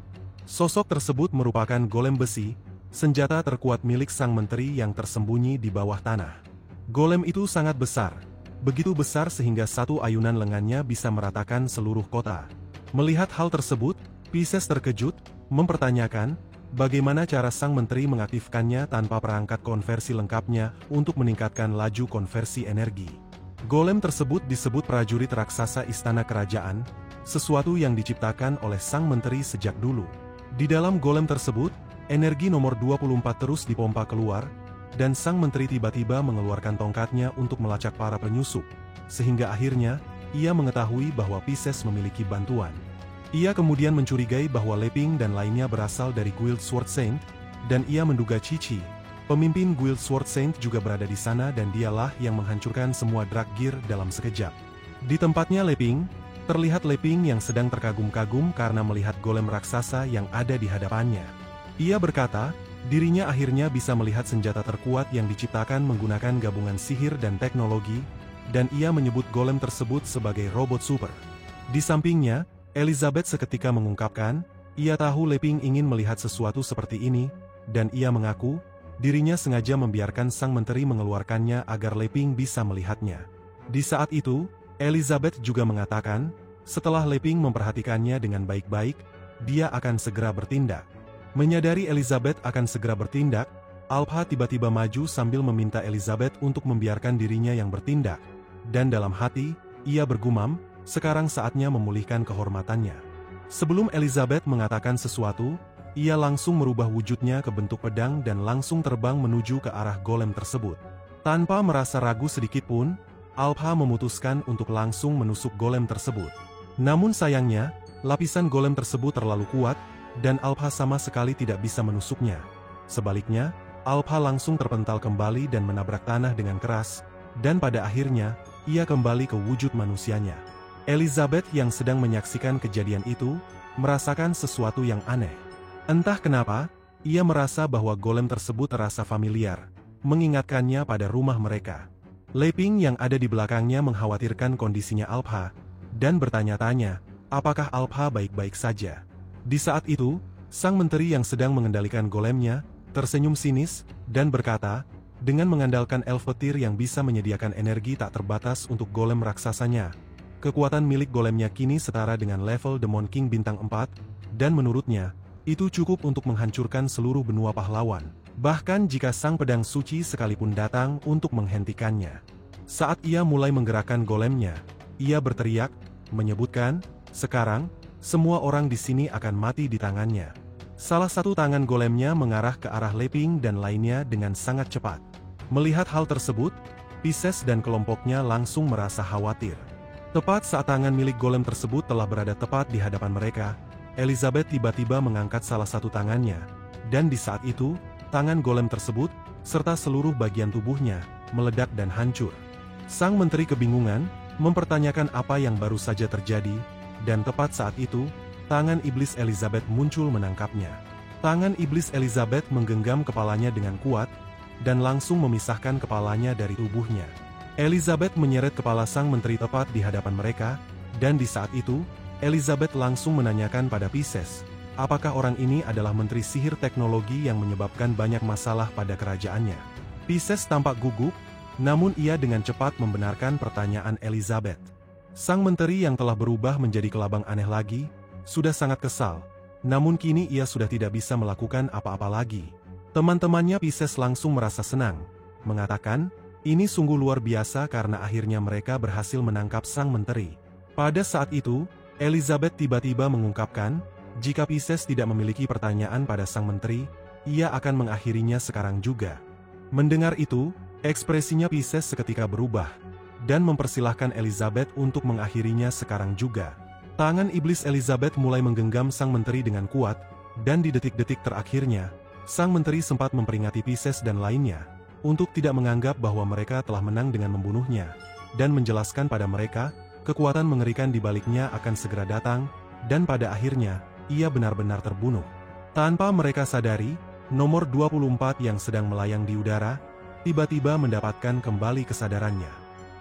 Sosok tersebut merupakan golem besi, senjata terkuat milik sang menteri yang tersembunyi di bawah tanah. Golem itu sangat besar, begitu besar sehingga satu ayunan lengannya bisa meratakan seluruh kota. Melihat hal tersebut, Pisces terkejut, mempertanyakan, bagaimana cara sang menteri mengaktifkannya tanpa perangkat konversi lengkapnya untuk meningkatkan laju konversi energi. Golem tersebut disebut prajurit raksasa istana kerajaan, sesuatu yang diciptakan oleh sang menteri sejak dulu. Di dalam golem tersebut, energi nomor 24 terus dipompa keluar, dan sang menteri tiba-tiba mengeluarkan tongkatnya untuk melacak para penyusup, sehingga akhirnya, ia mengetahui bahwa Pisces memiliki bantuan. Ia kemudian mencurigai bahwa Leping dan lainnya berasal dari Guild Sword Saint, dan ia menduga Cici, pemimpin Guild Sword Saint juga berada di sana dan dialah yang menghancurkan semua Drakgir dalam sekejap. Di tempatnya Leping, terlihat Leping yang sedang terkagum-kagum karena melihat golem raksasa yang ada di hadapannya. Ia berkata, Dirinya akhirnya bisa melihat senjata terkuat yang diciptakan menggunakan gabungan sihir dan teknologi, dan ia menyebut golem tersebut sebagai robot super. Di sampingnya, Elizabeth seketika mengungkapkan, ia tahu Leping ingin melihat sesuatu seperti ini, dan ia mengaku, dirinya sengaja membiarkan sang menteri mengeluarkannya agar Leping bisa melihatnya. Di saat itu, Elizabeth juga mengatakan, setelah Leping memperhatikannya dengan baik-baik, dia akan segera bertindak. Menyadari Elizabeth akan segera bertindak, Alpha tiba-tiba maju sambil meminta Elizabeth untuk membiarkan dirinya yang bertindak. Dan dalam hati, ia bergumam, sekarang saatnya memulihkan kehormatannya. Sebelum Elizabeth mengatakan sesuatu, ia langsung merubah wujudnya ke bentuk pedang dan langsung terbang menuju ke arah golem tersebut. Tanpa merasa ragu sedikitpun, Alpha memutuskan untuk langsung menusuk golem tersebut. Namun sayangnya, lapisan golem tersebut terlalu kuat, dan Alpha sama sekali tidak bisa menusuknya. Sebaliknya, Alpha langsung terpental kembali dan menabrak tanah dengan keras, dan pada akhirnya, ia kembali ke wujud manusianya. Elizabeth yang sedang menyaksikan kejadian itu, merasakan sesuatu yang aneh. Entah kenapa, ia merasa bahwa golem tersebut terasa familiar, mengingatkannya pada rumah mereka. Leping yang ada di belakangnya mengkhawatirkan kondisinya Alpha, dan bertanya-tanya, apakah Alpha baik-baik saja. Di saat itu, sang menteri yang sedang mengendalikan golemnya, tersenyum sinis, dan berkata, dengan mengandalkan elf petir yang bisa menyediakan energi tak terbatas untuk golem raksasanya, kekuatan milik golemnya kini setara dengan level Demon King bintang 4, dan menurutnya, itu cukup untuk menghancurkan seluruh benua pahlawan, bahkan jika sang pedang suci sekalipun datang untuk menghentikannya. Saat ia mulai menggerakkan golemnya, ia berteriak, menyebutkan, sekarang, semua orang di sini akan mati di tangannya. Salah satu tangan golemnya mengarah ke arah Leping dan lainnya dengan sangat cepat. Melihat hal tersebut, Pisces dan kelompoknya langsung merasa khawatir. Tepat saat tangan milik golem tersebut telah berada tepat di hadapan mereka, Elizabeth tiba-tiba mengangkat salah satu tangannya, dan di saat itu, tangan golem tersebut, serta seluruh bagian tubuhnya, meledak dan hancur. Sang menteri kebingungan, mempertanyakan apa yang baru saja terjadi, dan tepat saat itu, tangan iblis Elizabeth muncul menangkapnya. Tangan iblis Elizabeth menggenggam kepalanya dengan kuat, dan langsung memisahkan kepalanya dari tubuhnya. Elizabeth menyeret kepala sang menteri tepat di hadapan mereka, dan di saat itu, Elizabeth langsung menanyakan pada Pisces, apakah orang ini adalah menteri sihir teknologi yang menyebabkan banyak masalah pada kerajaannya. Pisces tampak gugup, namun ia dengan cepat membenarkan pertanyaan Elizabeth. Sang menteri yang telah berubah menjadi kelabang aneh lagi, sudah sangat kesal, namun kini ia sudah tidak bisa melakukan apa-apa lagi. Teman-temannya Pisces langsung merasa senang, mengatakan, ini sungguh luar biasa karena akhirnya mereka berhasil menangkap sang menteri. Pada saat itu, Elizabeth tiba-tiba mengungkapkan, jika Pisces tidak memiliki pertanyaan pada sang menteri, ia akan mengakhirinya sekarang juga. Mendengar itu, ekspresinya Pisces seketika berubah, dan mempersilahkan Elizabeth untuk mengakhirinya sekarang juga. Tangan iblis Elizabeth mulai menggenggam sang menteri dengan kuat, dan di detik-detik terakhirnya, sang menteri sempat memperingati Pisces dan lainnya, untuk tidak menganggap bahwa mereka telah menang dengan membunuhnya, dan menjelaskan pada mereka, kekuatan mengerikan di baliknya akan segera datang, dan pada akhirnya, ia benar-benar terbunuh. Tanpa mereka sadari, nomor 24 yang sedang melayang di udara, tiba-tiba mendapatkan kembali kesadarannya.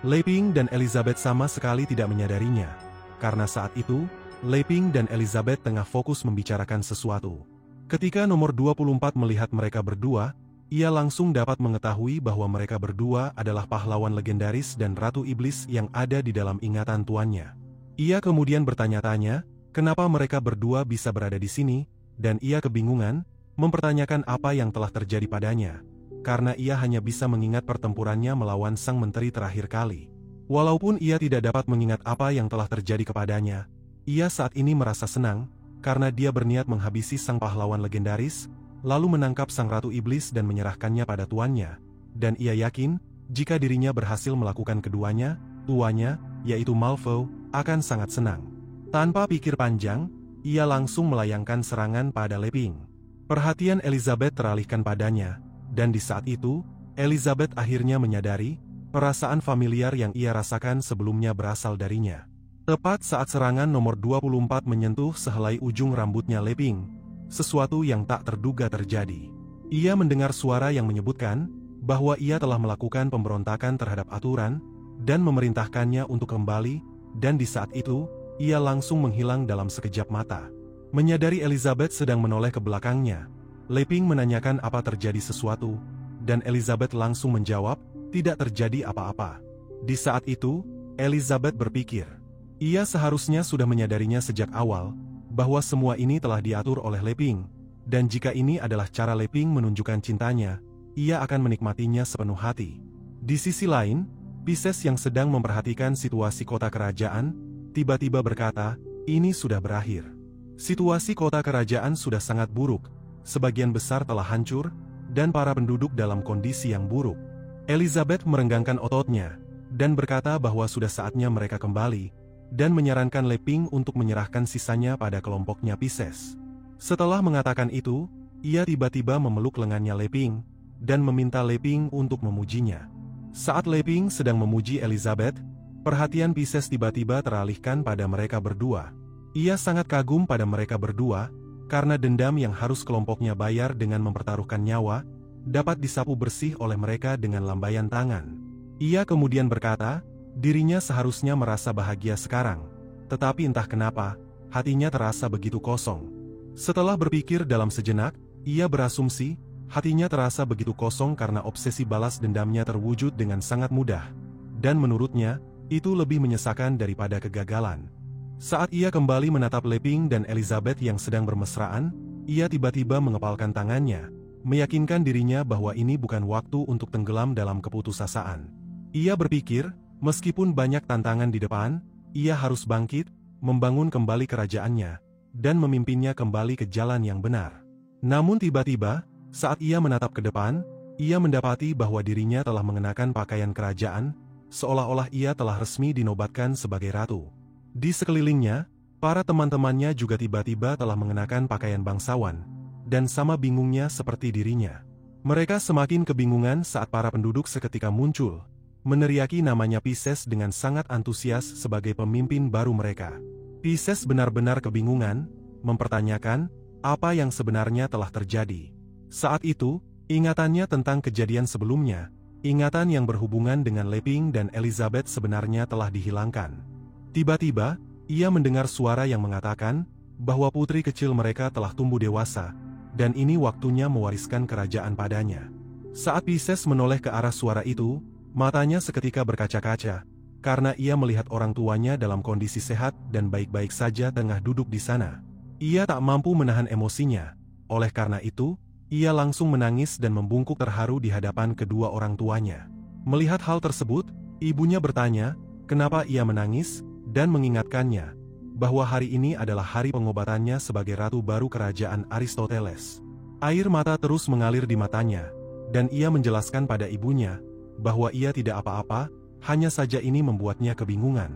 Leping dan Elizabeth sama sekali tidak menyadarinya, karena saat itu, Leping dan Elizabeth tengah fokus membicarakan sesuatu. Ketika nomor 24 melihat mereka berdua, ia langsung dapat mengetahui bahwa mereka berdua adalah pahlawan legendaris dan Ratu Iblis yang ada di dalam ingatan tuannya. Ia kemudian bertanya-tanya, kenapa mereka berdua bisa berada di sini, dan ia kebingungan, mempertanyakan apa yang telah terjadi padanya. Karena ia hanya bisa mengingat pertempurannya melawan sang menteri terakhir kali. Walaupun ia tidak dapat mengingat apa yang telah terjadi kepadanya, ia saat ini merasa senang, karena dia berniat menghabisi sang pahlawan legendaris, lalu menangkap sang Ratu Iblis dan menyerahkannya pada tuannya, dan ia yakin, jika dirinya berhasil melakukan keduanya, tuannya, yaitu Malfoy, akan sangat senang. Tanpa pikir panjang, ia langsung melayangkan serangan pada Leping. Perhatian Elizabeth teralihkan padanya, dan di saat itu, Elizabeth akhirnya menyadari, perasaan familiar yang ia rasakan sebelumnya berasal darinya. Tepat saat serangan nomor 24 menyentuh sehelai ujung rambutnya Leping, sesuatu yang tak terduga terjadi. Ia mendengar suara yang menyebutkan bahwa ia telah melakukan pemberontakan terhadap aturan dan memerintahkannya untuk kembali, dan di saat itu, ia langsung menghilang dalam sekejap mata. Menyadari Elizabeth sedang menoleh ke belakangnya, Leping menanyakan apa terjadi sesuatu, dan Elizabeth langsung menjawab, tidak terjadi apa-apa. Di saat itu, Elizabeth berpikir, ia seharusnya sudah menyadarinya sejak awal, bahwa semua ini telah diatur oleh Leping, dan jika ini adalah cara Leping menunjukkan cintanya, ia akan menikmatinya sepenuh hati. Di sisi lain, Pisces yang sedang memperhatikan situasi kota kerajaan, tiba-tiba berkata, ini sudah berakhir. Situasi kota kerajaan sudah sangat buruk, sebagian besar telah hancur, dan para penduduk dalam kondisi yang buruk. Elizabeth merenggangkan ototnya, dan berkata bahwa sudah saatnya mereka kembali, dan menyarankan Leping untuk menyerahkan sisanya pada kelompoknya Pisces. Setelah mengatakan itu, ia tiba-tiba memeluk lengannya Leping, dan meminta Leping untuk memujinya. Saat Leping sedang memuji Elizabeth, perhatian Pisces tiba-tiba teralihkan pada mereka berdua. Ia sangat kagum pada mereka berdua, karena dendam yang harus kelompoknya bayar dengan mempertaruhkan nyawa, dapat disapu bersih oleh mereka dengan lambaian tangan. Ia kemudian berkata, dirinya seharusnya merasa bahagia sekarang, tetapi entah kenapa, hatinya terasa begitu kosong. Setelah berpikir dalam sejenak, ia berasumsi, hatinya terasa begitu kosong karena obsesi balas dendamnya terwujud dengan sangat mudah. Dan menurutnya, itu lebih menyesakan daripada kegagalan. Saat ia kembali menatap Leping dan Elizabeth yang sedang bermesraan, ia tiba-tiba mengepalkan tangannya, meyakinkan dirinya bahwa ini bukan waktu untuk tenggelam dalam keputusasaan. Ia berpikir, meskipun banyak tantangan di depan, ia harus bangkit, membangun kembali kerajaannya, dan memimpinnya kembali ke jalan yang benar. Namun tiba-tiba, saat ia menatap ke depan, ia mendapati bahwa dirinya telah mengenakan pakaian kerajaan, seolah-olah ia telah resmi dinobatkan sebagai ratu. Di sekelilingnya, para teman-temannya juga tiba-tiba telah mengenakan pakaian bangsawan, dan sama bingungnya seperti dirinya. Mereka semakin kebingungan saat para penduduk seketika muncul, meneriaki namanya Pisces dengan sangat antusias sebagai pemimpin baru mereka. Pisces benar-benar kebingungan, mempertanyakan apa yang sebenarnya telah terjadi. Saat itu, ingatannya tentang kejadian sebelumnya, ingatan yang berhubungan dengan Leping dan Elizabeth sebenarnya telah dihilangkan. Tiba-tiba, ia mendengar suara yang mengatakan bahwa putri kecil mereka telah tumbuh dewasa, dan ini waktunya mewariskan kerajaan padanya. Saat Pisces menoleh ke arah suara itu, matanya seketika berkaca-kaca, karena ia melihat orang tuanya dalam kondisi sehat dan baik-baik saja tengah duduk di sana. Ia tak mampu menahan emosinya, oleh karena itu, ia langsung menangis dan membungkuk terharu di hadapan kedua orang tuanya. Melihat hal tersebut, ibunya bertanya, kenapa ia menangis, dan mengingatkannya bahwa hari ini adalah hari pengobatannya sebagai ratu baru kerajaan Aristoteles. Air mata terus mengalir di matanya, dan ia menjelaskan pada ibunya bahwa ia tidak apa-apa, hanya saja ini membuatnya kebingungan.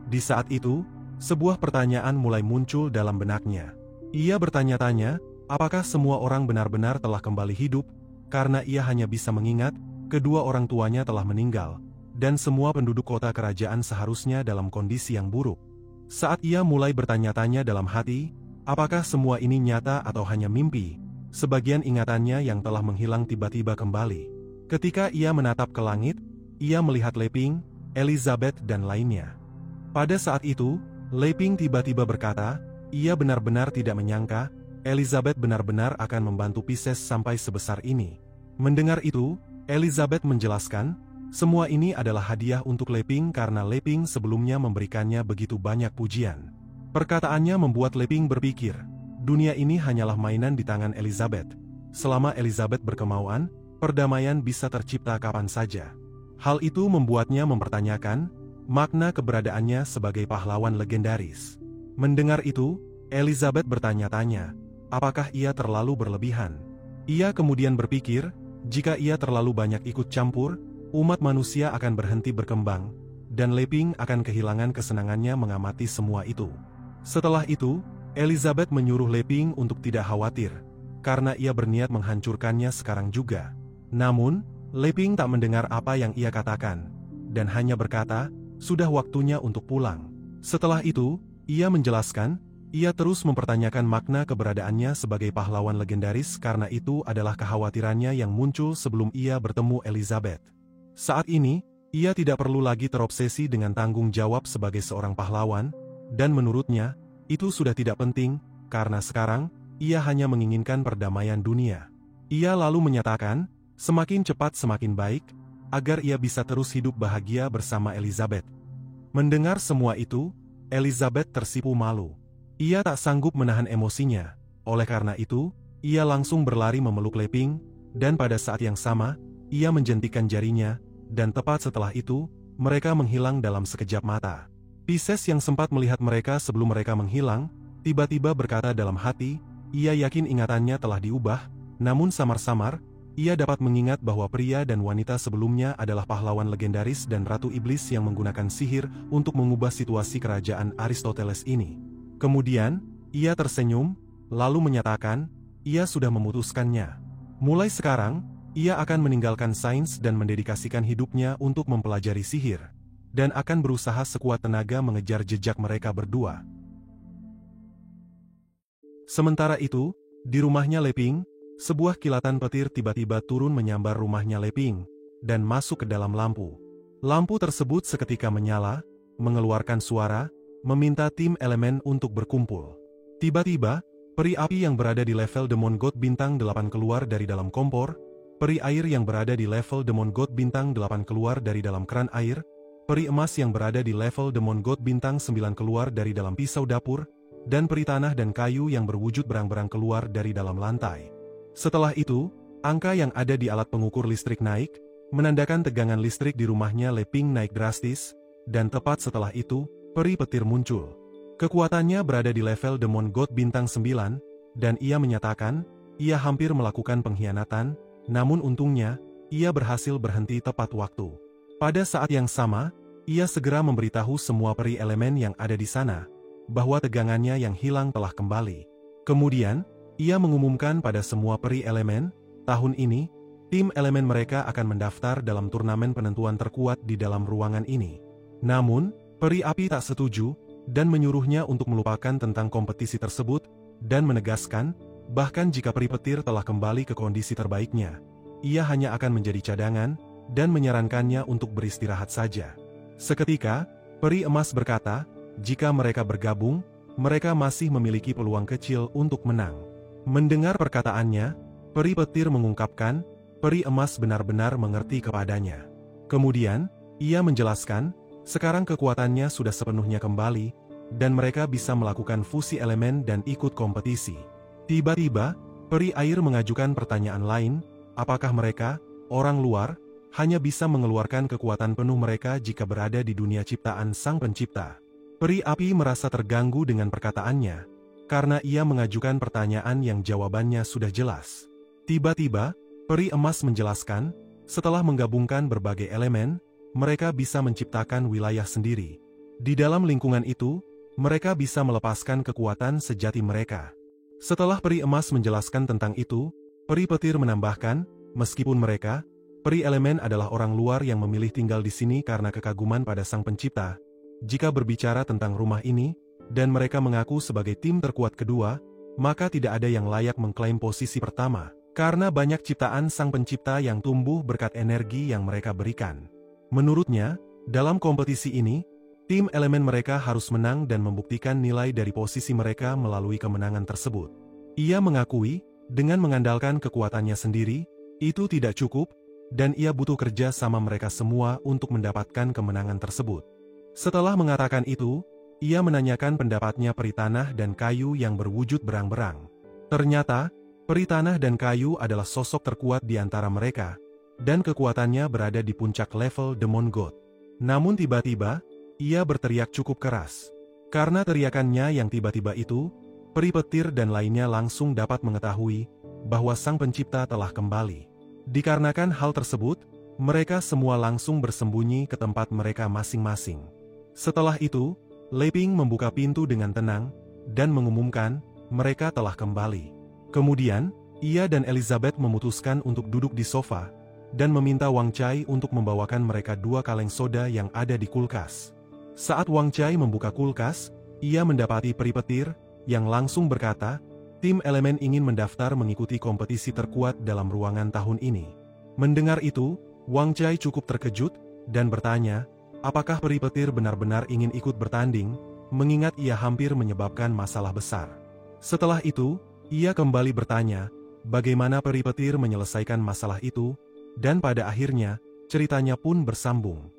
Di saat itu, sebuah pertanyaan mulai muncul dalam benaknya. Ia bertanya-tanya, apakah semua orang benar-benar telah kembali hidup, karena ia hanya bisa mengingat, kedua orang tuanya telah meninggal, dan semua penduduk kota kerajaan seharusnya dalam kondisi yang buruk. Saat ia mulai bertanya-tanya dalam hati, apakah semua ini nyata atau hanya mimpi, sebagian ingatannya yang telah menghilang tiba-tiba kembali. Ketika ia menatap ke langit, ia melihat Leping, Elizabeth dan lainnya. Pada saat itu, Leping tiba-tiba berkata, ia benar-benar tidak menyangka, Elizabeth benar-benar akan membantu Pisces sampai sebesar ini. Mendengar itu, Elizabeth menjelaskan, semua ini adalah hadiah untuk Leping karena Leping sebelumnya memberikannya begitu banyak pujian. Perkataannya membuat Leping berpikir, dunia ini hanyalah mainan di tangan Elizabeth. Selama Elizabeth berkemauan, perdamaian bisa tercipta kapan saja. Hal itu membuatnya mempertanyakan makna keberadaannya sebagai pahlawan legendaris. Mendengar itu, Elizabeth bertanya-tanya, apakah ia terlalu berlebihan? Ia kemudian berpikir, jika ia terlalu banyak ikut campur, umat manusia akan berhenti berkembang, dan Leping akan kehilangan kesenangannya mengamati semua itu. Setelah itu, Elizabeth menyuruh Leping untuk tidak khawatir, karena ia berniat menghancurkannya sekarang juga. Namun, Leping tak mendengar apa yang ia katakan, dan hanya berkata, sudah waktunya untuk pulang. Setelah itu, ia menjelaskan, Ia terus mempertanyakan makna keberadaannya sebagai pahlawan legendaris karena itu adalah kekhawatirannya yang muncul sebelum ia bertemu Elizabeth. Saat ini, ia tidak perlu lagi terobsesi dengan tanggung jawab sebagai seorang pahlawan, dan menurutnya, itu sudah tidak penting, karena sekarang, ia hanya menginginkan perdamaian dunia. Ia lalu menyatakan, semakin cepat semakin baik, agar ia bisa terus hidup bahagia bersama Elizabeth. Mendengar semua itu, Elizabeth tersipu malu. Ia tak sanggup menahan emosinya, oleh karena itu, ia langsung berlari memeluk Leping, dan pada saat yang sama, ia menjentikan jarinya, dan tepat setelah itu, mereka menghilang dalam sekejap mata. Pisces yang sempat melihat mereka sebelum mereka menghilang, tiba-tiba berkata dalam hati, ia yakin ingatannya telah diubah, namun samar-samar, ia dapat mengingat bahwa pria dan wanita sebelumnya adalah pahlawan legendaris dan Ratu Iblis yang menggunakan sihir untuk mengubah situasi kerajaan Aristoteles ini. Kemudian, ia tersenyum, lalu menyatakan, ia sudah memutuskannya. Mulai sekarang, ia akan meninggalkan sains dan mendedikasikan hidupnya untuk mempelajari sihir, dan akan berusaha sekuat tenaga mengejar jejak mereka berdua. Sementara itu, di rumahnya Leping, sebuah kilatan petir tiba-tiba turun menyambar rumahnya Leping, dan masuk ke dalam lampu. Lampu tersebut seketika menyala, mengeluarkan suara, meminta tim elemen untuk berkumpul. Tiba-tiba, peri api yang berada di level Demon God bintang 8 keluar dari dalam kompor, peri air yang berada di level Demon God bintang 8 keluar dari dalam keran air, peri emas yang berada di level Demon God bintang 9 keluar dari dalam pisau dapur, dan peri tanah dan kayu yang berwujud berang-berang keluar dari dalam lantai. Setelah itu, angka yang ada di alat pengukur listrik naik, menandakan tegangan listrik di rumahnya Leping naik drastis, dan tepat setelah itu, peri petir muncul. Kekuatannya berada di level Demon God bintang 9, dan ia menyatakan, ia hampir melakukan pengkhianatan, namun untungnya, ia berhasil berhenti tepat waktu. Pada saat yang sama, ia segera memberitahu semua peri elemen yang ada di sana, bahwa tegangannya yang hilang telah kembali. Kemudian, ia mengumumkan pada semua peri elemen, tahun ini, tim elemen mereka akan mendaftar dalam turnamen penentuan terkuat di dalam ruangan ini. Namun, peri api tak setuju, dan menyuruhnya untuk melupakan tentang kompetisi tersebut, dan menegaskan, bahkan jika peri petir telah kembali ke kondisi terbaiknya, ia hanya akan menjadi cadangan, dan menyarankannya untuk beristirahat saja. Seketika, peri emas berkata, jika mereka bergabung, mereka masih memiliki peluang kecil untuk menang. Mendengar perkataannya, peri petir mengungkapkan, peri emas benar-benar mengerti kepadanya. Kemudian, ia menjelaskan, sekarang kekuatannya sudah sepenuhnya kembali, dan mereka bisa melakukan fusi elemen dan ikut kompetisi. Tiba-tiba, peri air mengajukan pertanyaan lain, apakah mereka, orang luar, hanya bisa mengeluarkan kekuatan penuh mereka jika berada di dunia ciptaan Sang Pencipta. Peri api merasa terganggu dengan perkataannya, karena ia mengajukan pertanyaan yang jawabannya sudah jelas. Tiba-tiba, peri emas menjelaskan, setelah menggabungkan berbagai elemen, mereka bisa menciptakan wilayah sendiri. Di dalam lingkungan itu, mereka bisa melepaskan kekuatan sejati mereka. Setelah peri emas menjelaskan tentang itu, peri petir menambahkan, meskipun mereka, peri elemen adalah orang luar yang memilih tinggal di sini karena kekaguman pada Sang Pencipta. Jika berbicara tentang rumah ini, dan mereka mengaku sebagai tim terkuat kedua, maka tidak ada yang layak mengklaim posisi pertama, karena banyak ciptaan Sang Pencipta yang tumbuh berkat energi yang mereka berikan. Menurutnya, dalam kompetisi ini, tim elemen mereka harus menang dan membuktikan nilai dari posisi mereka melalui kemenangan tersebut. Ia mengakui, dengan mengandalkan kekuatannya sendiri, itu tidak cukup, dan ia butuh kerja sama mereka semua untuk mendapatkan kemenangan tersebut. Setelah mengatakan itu, ia menanyakan pendapatnya peri tanah dan kayu yang berwujud berang-berang. Ternyata, peri tanah dan kayu adalah sosok terkuat di antara mereka, dan kekuatannya berada di puncak level Demon God. Namun tiba-tiba, ia berteriak cukup keras. Karena teriakannya yang tiba-tiba itu, peri petir dan lainnya langsung dapat mengetahui bahwa Sang Pencipta telah kembali. Dikarenakan hal tersebut, mereka semua langsung bersembunyi ke tempat mereka masing-masing. Setelah itu, Leping membuka pintu dengan tenang, dan mengumumkan, mereka telah kembali. Kemudian, ia dan Elizabeth memutuskan untuk duduk di sofa, dan meminta Wang Chai untuk membawakan mereka 2 kaleng soda yang ada di kulkas. Saat Wang Chai membuka kulkas, ia mendapati peri petir, yang langsung berkata, tim elemen ingin mendaftar mengikuti kompetisi terkuat dalam ruangan tahun ini. Mendengar itu, Wang Chai cukup terkejut dan bertanya, apakah peri petir benar-benar ingin ikut bertanding, mengingat ia hampir menyebabkan masalah besar. Setelah itu, ia kembali bertanya, bagaimana peri petir menyelesaikan masalah itu, dan pada akhirnya, ceritanya pun bersambung.